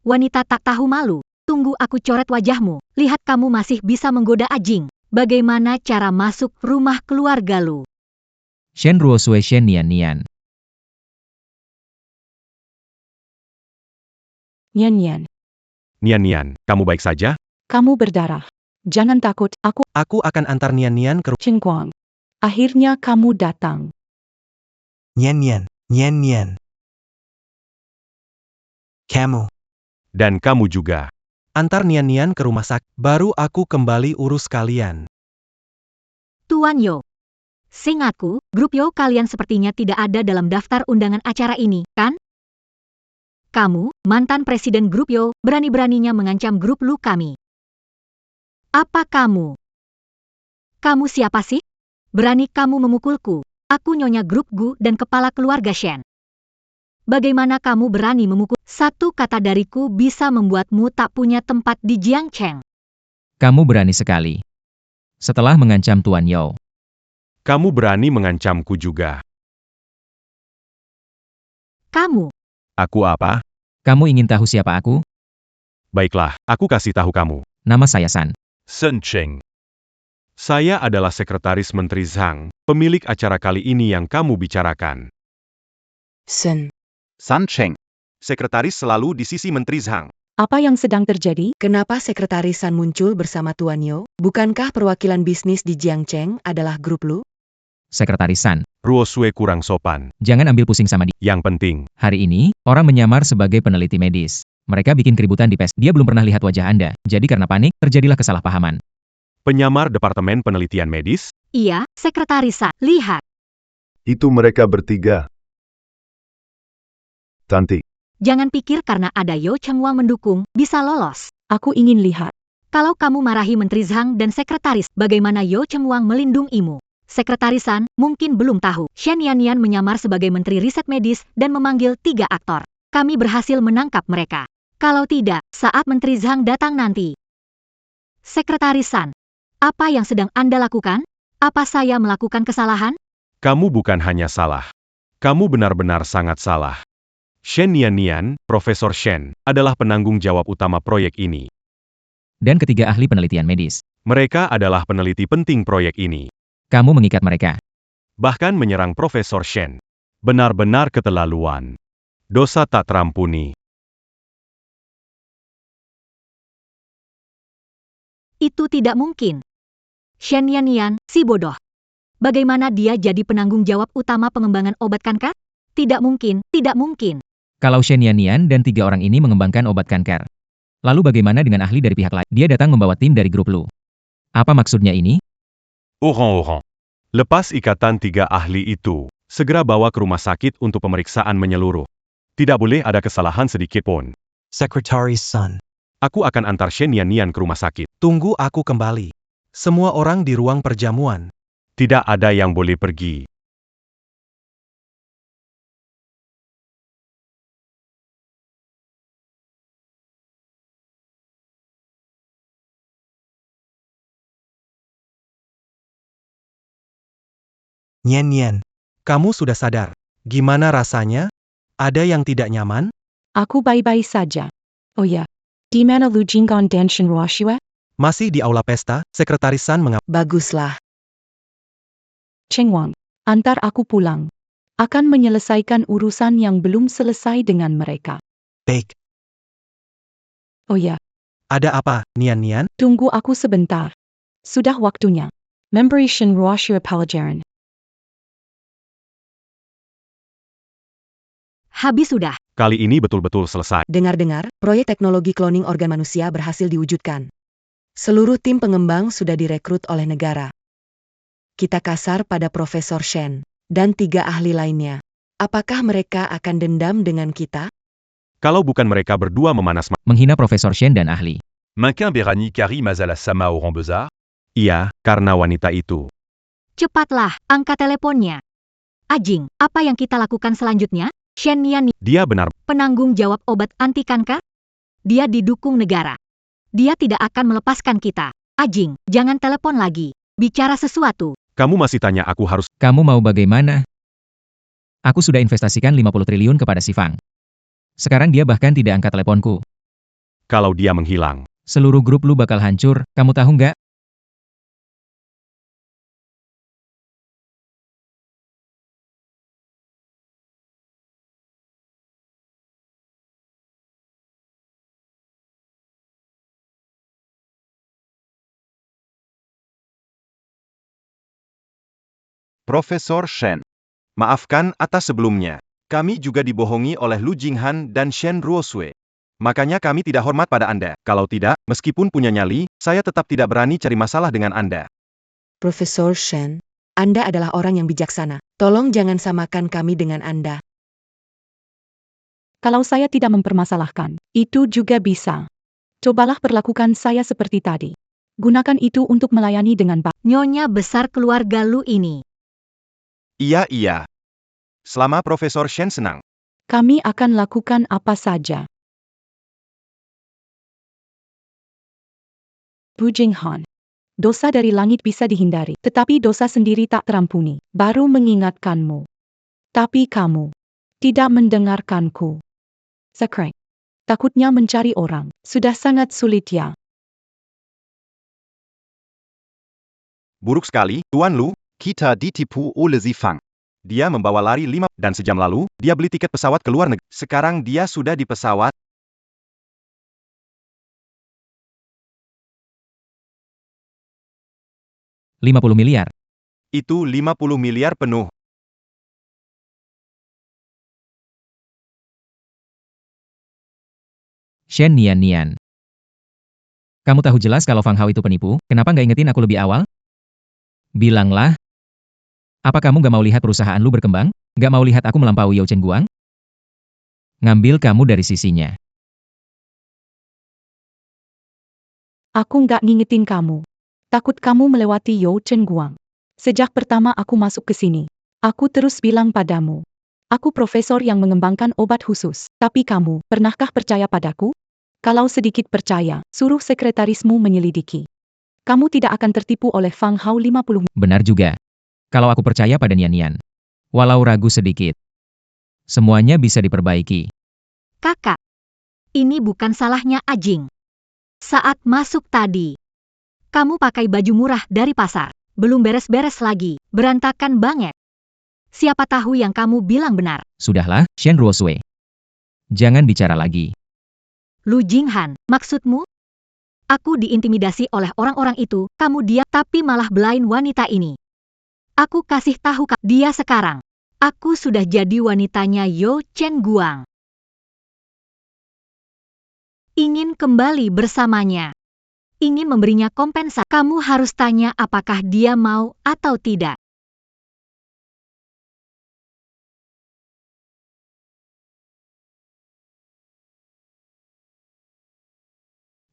Wanita tak tahu malu. Tunggu aku coret wajahmu. Lihat kamu masih bisa menggoda Ajing. Bagaimana cara masuk rumah keluarga Lu? Shen Ruosui Shen Nian. Nian, Nian, kamu baik saja? kamu berdarah. Jangan takut, Aku akan antar Nian ke rumah. Chengguang. Akhirnya kamu datang. Nian. Kamu. Dan kamu juga. Antar Nian-Nian ke rumah sakit, baru aku kembali urus kalian. Tuan Yo. Seingatku, grup Yo kalian sepertinya tidak ada dalam daftar undangan acara ini, kan? Kamu, mantan presiden grup Yo, berani-beraninya mengancam grup Lu kami. Apa kamu? Kamu siapa sih? Berani kamu memukulku? Aku nyonya grup Gu dan kepala keluarga Shen. Bagaimana kamu berani memukul? Satu kata dariku bisa membuatmu tak punya tempat di Jiangcheng. Kamu berani sekali. Setelah mengancam Tuan Yao, Kamu berani mengancamku juga. Kamu, Aku apa? kamu ingin tahu siapa aku? Baiklah, aku kasih tahu kamu. Nama saya San. Sun Cheng. Saya adalah Sekretaris Menteri Zhang, pemilik acara kali ini yang kamu bicarakan. Sen, Sun Cheng. Sekretaris selalu di sisi Menteri Zhang. Apa yang sedang terjadi? kenapa Sekretaris San muncul bersama Tuan Yo? Bukankah perwakilan bisnis di Jiangcheng adalah grup Lu? Sekretaris San. Ruo Sue kurang sopan. Jangan ambil pusing sama dia. Yang penting, Hari ini, orang menyamar sebagai peneliti medis. Mereka bikin keributan di PES. Dia belum pernah lihat wajah Anda. Jadi karena panik, terjadilah kesalahpahaman. penyamar Departemen Penelitian Medis, iya, Sekretaris San. Lihat, Itu mereka bertiga. Cantik. jangan pikir karena ada Yo Chengwang mendukung, bisa lolos. Aku ingin lihat. Kalau kamu marahi Menteri Zhang dan Sekretaris, bagaimana Yo Chengwang melindungimu? Sekretaris San mungkin belum tahu. Shen Yanyan menyamar sebagai Menteri Riset Medis dan memanggil 3 aktor. Kami berhasil menangkap mereka. Kalau tidak, saat Menteri Zhang datang nanti. Sekretaris San, apa yang sedang Anda lakukan? Apa saya melakukan kesalahan? kamu bukan hanya salah. Kamu benar-benar sangat salah. Shen Nian, Profesor Shen, adalah penanggung jawab utama proyek ini. Dan ketiga ahli penelitian medis. Mereka adalah peneliti penting proyek ini. Kamu mengikat mereka. Bahkan menyerang Profesor Shen. Benar-benar keterlaluan. Dosa tak terampuni. Itu tidak mungkin. Shen Yanyan, si bodoh. Bagaimana dia jadi penanggung jawab utama pengembangan obat kanker? Tidak mungkin, tidak mungkin. Kalau Shen Yanyan dan 3 orang ini mengembangkan obat kanker. Lalu bagaimana dengan ahli dari pihak lain? Dia datang membawa tim dari grup Lu. Apa maksudnya ini? Orang-orang. Lepas ikatan 3 ahli itu, segera bawa ke rumah sakit untuk pemeriksaan menyeluruh. Tidak boleh ada kesalahan sedikit pun. Secretary's son. Aku akan antar Shen Yanyan ke rumah sakit. Tunggu aku kembali. Semua orang di ruang perjamuan. Tidak ada yang boleh pergi. Nian, kamu sudah sadar. Gimana rasanya? Ada yang tidak nyaman? Aku baik-baik saja. Oh ya. Di mana Lu Jinggon dan Shen Ruoxue? Masih di aula pesta, Sekretaris San Baguslah. Chengwang, antar aku pulang. Akan menyelesaikan urusan yang belum selesai dengan mereka. Baik. Oh ya, Ada apa, Nian? tunggu aku sebentar. Sudah waktunya. Memberi Shen Ruoxue pelajaran. Habis sudah. Kali ini betul-betul selesai. Dengar-dengar, proyek teknologi cloning organ manusia berhasil diwujudkan. Seluruh tim pengembang sudah direkrut oleh negara. Kita kasar pada Profesor Shen dan 3 ahli lainnya. Apakah mereka akan dendam dengan kita? Kalau bukan mereka berdua memanas Menghina Profesor Shen dan ahli. Mankin Berani Kari Mazala Sama Oran Bezar. Iya, karena wanita itu. Cepatlah, angkat teleponnya. Ajing, apa yang kita lakukan selanjutnya? Shen Yan, Dia benar. penanggung jawab obat anti kanker? Dia didukung negara. Dia tidak akan melepaskan kita. Ajing, jangan telepon lagi. Bicara sesuatu. Kamu masih tanya aku harus. Kamu mau bagaimana? Aku sudah investasikan 50 triliun kepada si Fang. Sekarang dia bahkan tidak angkat teleponku. Kalau dia menghilang. Seluruh grup Lu bakal hancur, kamu tahu nggak? Profesor Shen. Maafkan atas sebelumnya. Kami juga dibohongi oleh Lu Jinghan dan Shen Ruoxue. Makanya kami tidak hormat pada Anda. Kalau tidak, meskipun punya nyali, saya tetap tidak berani cari masalah dengan Anda. Profesor Shen, Anda adalah orang yang bijaksana. Tolong jangan samakan kami dengan Anda. Kalau saya tidak mempermasalahkan, itu juga bisa. Cobalah perlakukan saya seperti tadi. Gunakan itu untuk melayani dengan baik. Nyonya besar keluarga Lu ini. Iya. Selama Profesor Shen senang. Kami akan lakukan apa saja. Bu Jinghan. Dosa dari langit bisa dihindari, tetapi dosa sendiri tak terampuni. Baru mengingatkanmu. Tapi kamu tidak mendengarkanku. Sekre. Takutnya mencari orang. Sudah sangat sulit ya. Buruk sekali, Tuan Lu. Kita ditipu oleh Zifang. Dia membawa lari 5, dan sejam lalu, dia beli tiket pesawat ke luar negeri. Sekarang dia sudah di pesawat. $50 miliar. Itu 50 miliar penuh. Shen Nian. Kamu tahu jelas kalau Fang Hao itu penipu, kenapa nggak ingetin aku lebih awal? Bilanglah. Apa kamu nggak mau lihat perusahaan lu berkembang? Nggak mau lihat aku melampaui Yao Chen Guang? Ngambil kamu dari sisinya. Aku nggak ngingetin kamu. Takut kamu melewati Yao Chen Guang. Sejak pertama aku masuk ke sini, aku terus bilang padamu. Aku profesor yang mengembangkan obat khusus. Tapi kamu, pernahkah percaya padaku? Kalau sedikit percaya, suruh sekretarismu menyelidiki. Kamu tidak akan tertipu oleh Fang Hao 50. Benar juga. Kalau aku percaya pada Nian. Walau ragu sedikit. Semuanya bisa diperbaiki. Kakak. Ini bukan salahnya Ajing. Saat masuk tadi, kamu pakai baju murah dari pasar. Belum beres-beres lagi, berantakan banget. Siapa tahu yang kamu bilang benar. Sudahlah, Shen Ruosui. Jangan bicara lagi. Lu Jinghan, maksudmu? Aku diintimidasi oleh orang-orang itu, kamu diam tapi malah belain wanita ini. Aku kasih tahu dia sekarang. Aku sudah jadi wanitanya Yao Chen Guang. Ingin kembali bersamanya. Ingin memberinya kompensasi. Kamu harus tanya apakah dia mau atau tidak.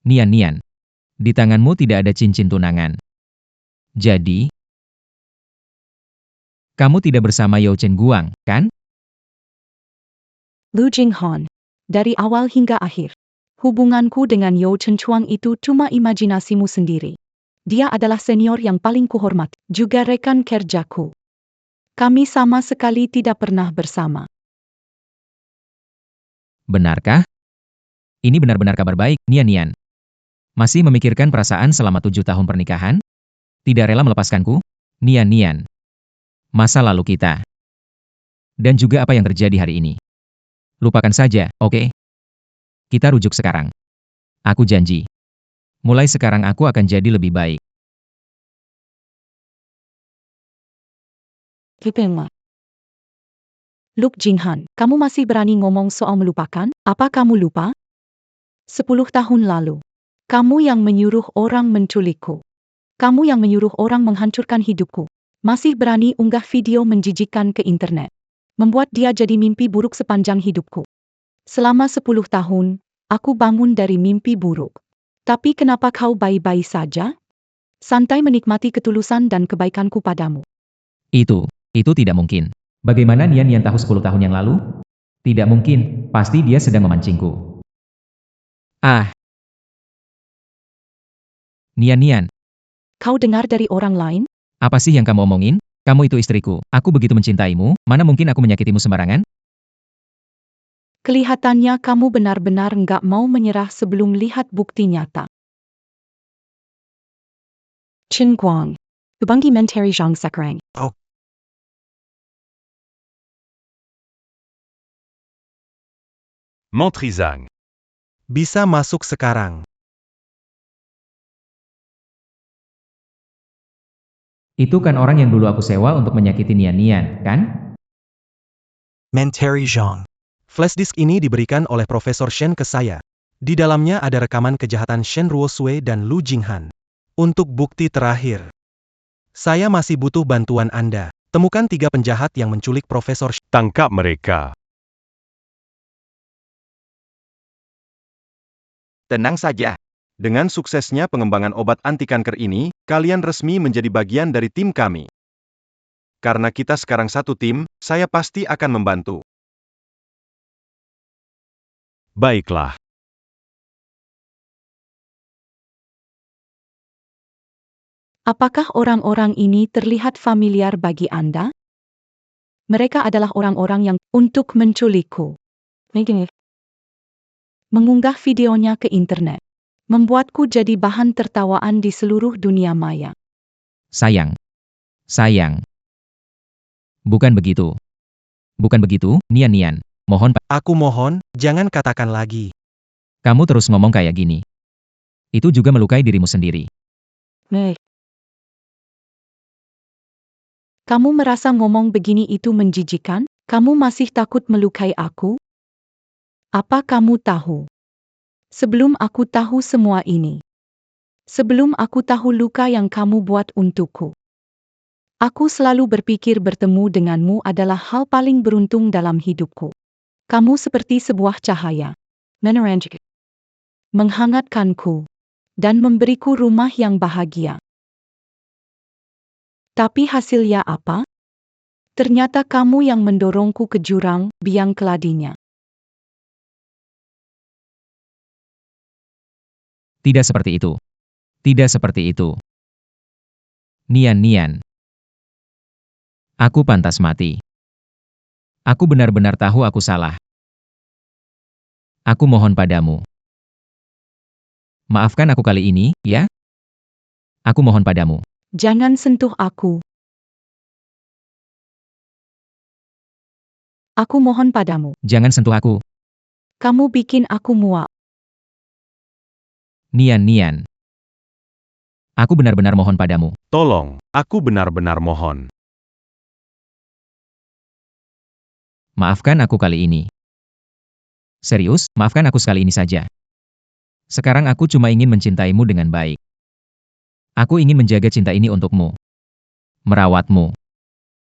Nian. Di tanganmu tidak ada cincin tunangan. Jadi, kamu tidak bersama Yao Chen Guang, kan? Lu Jinghan. Dari awal hingga akhir. Hubunganku dengan Yao Chen Chuang itu cuma imajinasimu sendiri. Dia adalah senior yang paling kuhormat, juga rekan kerjaku. Kami sama sekali tidak pernah bersama. Benarkah? Ini benar-benar kabar baik, Nian. Masih memikirkan perasaan selama 7 tahun pernikahan? Tidak rela melepaskanku? Nian. Masa lalu kita. Dan juga apa yang terjadi hari ini. Lupakan saja, oke? Kita rujuk sekarang. Aku janji. Mulai sekarang aku akan jadi lebih baik. Lu Jinghan, kamu masih berani ngomong soal melupakan? Apa kamu lupa? 10 tahun lalu. Kamu yang menyuruh orang menculikku. Kamu yang menyuruh orang menghancurkan hidupku. Masih berani unggah video menjijikkan ke internet. Membuat dia jadi mimpi buruk sepanjang hidupku. Selama 10 tahun, aku bangun dari mimpi buruk. Tapi kenapa kau baik-baik saja? Santai menikmati ketulusan dan kebaikanku padamu. Itu tidak mungkin. Bagaimana Nian tahu 10 tahun yang lalu? Tidak mungkin, pasti dia sedang memancingku. Nian. Kau dengar dari orang lain? Apa sih yang kamu omongin? Kamu itu istriku, aku begitu mencintaimu, mana mungkin aku menyakitimu sembarangan? Kelihatannya kamu benar-benar nggak mau menyerah sebelum lihat bukti nyata. Chen Guang. Hubungi Menteri Zhang Sekrang. Menteri Zhang. Bisa masuk sekarang. Itu kan orang yang dulu aku sewa untuk menyakiti Nian, kan? Menteri Zhang. Flash disk ini diberikan oleh Profesor Shen ke saya. Di dalamnya ada rekaman kejahatan Shen Ruosui dan Lu Jinghan. Untuk bukti terakhir, saya masih butuh bantuan Anda. Temukan 3 penjahat yang menculik Profesor Shen. Tangkap mereka. Tenang saja. Dengan suksesnya pengembangan obat anti kanker ini, kalian resmi menjadi bagian dari tim kami. Karena kita sekarang satu tim, saya pasti akan membantu. Baiklah. Apakah orang-orang ini terlihat familiar bagi Anda? Mereka adalah orang-orang yang untuk menculikku. Mengunggah videonya ke internet. Membuatku jadi bahan tertawaan di seluruh dunia maya. Sayang. Bukan begitu. Nian. Mohon Aku mohon, jangan katakan lagi. kamu terus ngomong kayak gini. Itu juga melukai dirimu sendiri. Kamu merasa ngomong begini itu menjijikan? Kamu masih takut melukai aku? Apa kamu tahu? Sebelum aku tahu semua ini. Sebelum aku tahu luka yang kamu buat untukku. Aku selalu berpikir bertemu denganmu adalah hal paling beruntung dalam hidupku. Kamu seperti sebuah cahaya. Menghangatkanku. Dan memberiku rumah yang bahagia. Tapi hasilnya apa? Ternyata kamu yang mendorongku ke jurang biang keladinya. Tidak seperti itu. Nian. Aku pantas mati. Aku benar-benar tahu aku salah. Aku mohon padamu. Maafkan aku kali ini, ya? Aku mohon padamu. Jangan sentuh aku. Aku mohon padamu. Jangan sentuh aku. Kamu bikin aku muak. Nian. Aku benar-benar mohon padamu. Tolong, aku benar-benar mohon. Maafkan aku kali ini. Serius, maafkan aku sekali ini saja. Sekarang aku cuma ingin mencintaimu dengan baik. Aku ingin menjaga cinta ini untukmu. Merawatmu.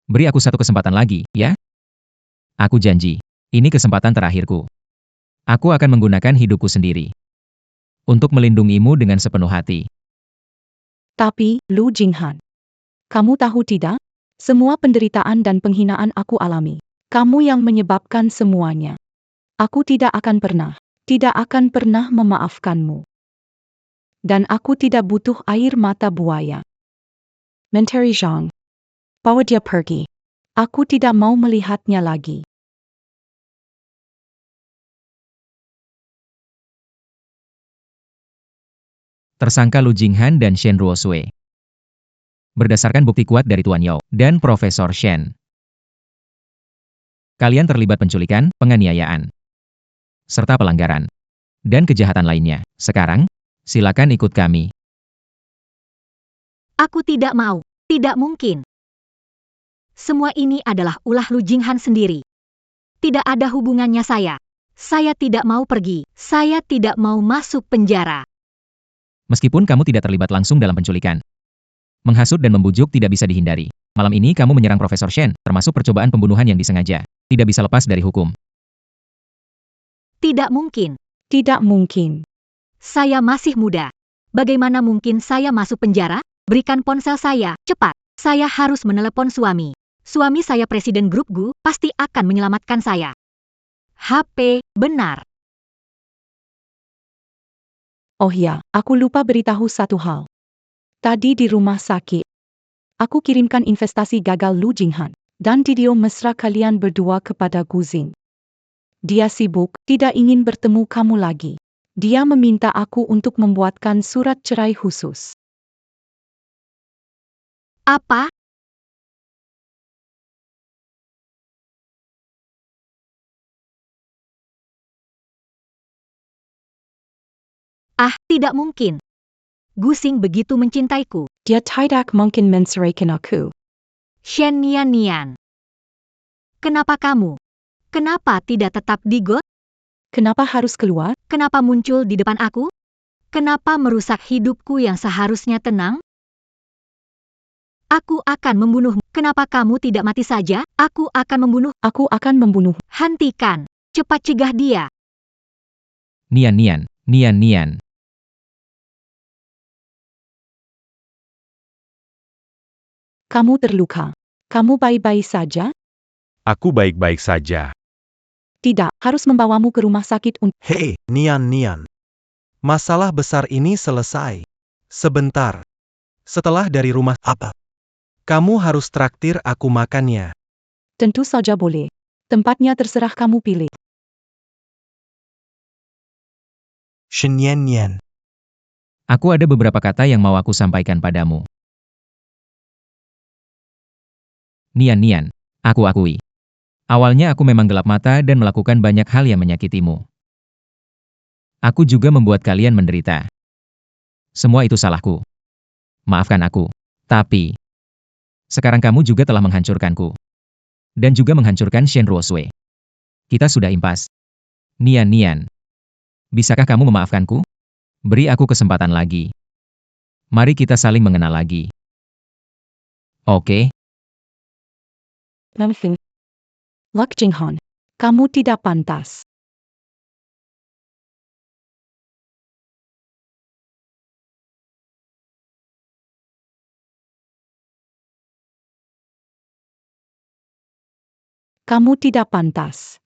Beri aku satu kesempatan lagi, ya? Aku janji, ini kesempatan terakhirku. Aku akan menggunakan hidupku sendiri. Untuk melindungimu dengan sepenuh hati. Tapi, Lu Jinghan. Kamu tahu tidak? Semua penderitaan dan penghinaan aku alami. Kamu yang menyebabkan semuanya. Aku tidak akan pernah memaafkanmu. Dan aku tidak butuh air mata buaya. Menteri Zhang. Bawa dia pergi. Aku tidak mau melihatnya lagi. Tersangka Lu Jinghan dan Shen Ruosui. Berdasarkan bukti kuat dari Tuan Yao dan Profesor Shen. Kalian terlibat penculikan, penganiayaan, serta pelanggaran, dan kejahatan lainnya. Sekarang, silakan ikut kami. Aku tidak mau. Tidak mungkin. Semua ini adalah ulah Lu Jinghan sendiri. Tidak ada hubungannya saya. Saya tidak mau pergi. Saya tidak mau masuk penjara. Meskipun kamu tidak terlibat langsung dalam penculikan, menghasut dan membujuk tidak bisa dihindari. Malam ini kamu menyerang Profesor Shen, termasuk percobaan pembunuhan yang disengaja. Tidak bisa lepas dari hukum. Tidak mungkin. Tidak mungkin. Saya masih muda. Bagaimana mungkin saya masuk penjara? Berikan ponsel saya, cepat. Saya harus menelepon suami. Suami saya presiden grup GU, pasti akan menyelamatkan saya. HP, benar. Oh ya, aku lupa beritahu satu hal. Tadi di rumah sakit, aku kirimkan investasi gagal Lu Jinghan, dan video mesra kalian berdua kepada Guzing. Dia sibuk, tidak ingin bertemu kamu lagi. Dia meminta aku untuk membuatkan surat cerai khusus. Apa? Ah, tidak mungkin. Guzing begitu mencintaiku. Dia tidak mungkin menceraikan aku. Shen Nian. Kenapa kamu? Kenapa tidak tetap di GOT? Kenapa harus keluar? Kenapa muncul di depan aku? Kenapa merusak hidupku yang seharusnya tenang? Aku akan membunuhmu. Kenapa kamu tidak mati saja? Aku akan membunuh. Aku akan membunuh. Hentikan. Cepat cegah dia. Nian Nian, Nian Nian. Kamu terluka. Kamu baik-baik saja? Aku baik-baik saja. Tidak, harus membawamu ke rumah sakit untuk... Hei, Nian. Masalah besar ini selesai. Sebentar. Setelah dari rumah, apa? Kamu harus traktir aku makannya. Tentu saja boleh. Tempatnya terserah kamu pilih. Shen Nian. Aku ada beberapa kata yang mau aku sampaikan padamu. Nian Nian, aku akui. Awalnya aku memang gelap mata dan melakukan banyak hal yang menyakitimu. Aku juga membuat kalian menderita. Semua itu salahku. Maafkan aku. Tapi, sekarang kamu juga telah menghancurkanku. Dan juga menghancurkan Shen Ruosui. Kita sudah impas. Nian Nian. Bisakah kamu memaafkanku? Beri aku kesempatan lagi. Mari kita saling mengenal lagi. Oke? Lak Jinghan, kamu tidak pantas. Kamu tidak pantas.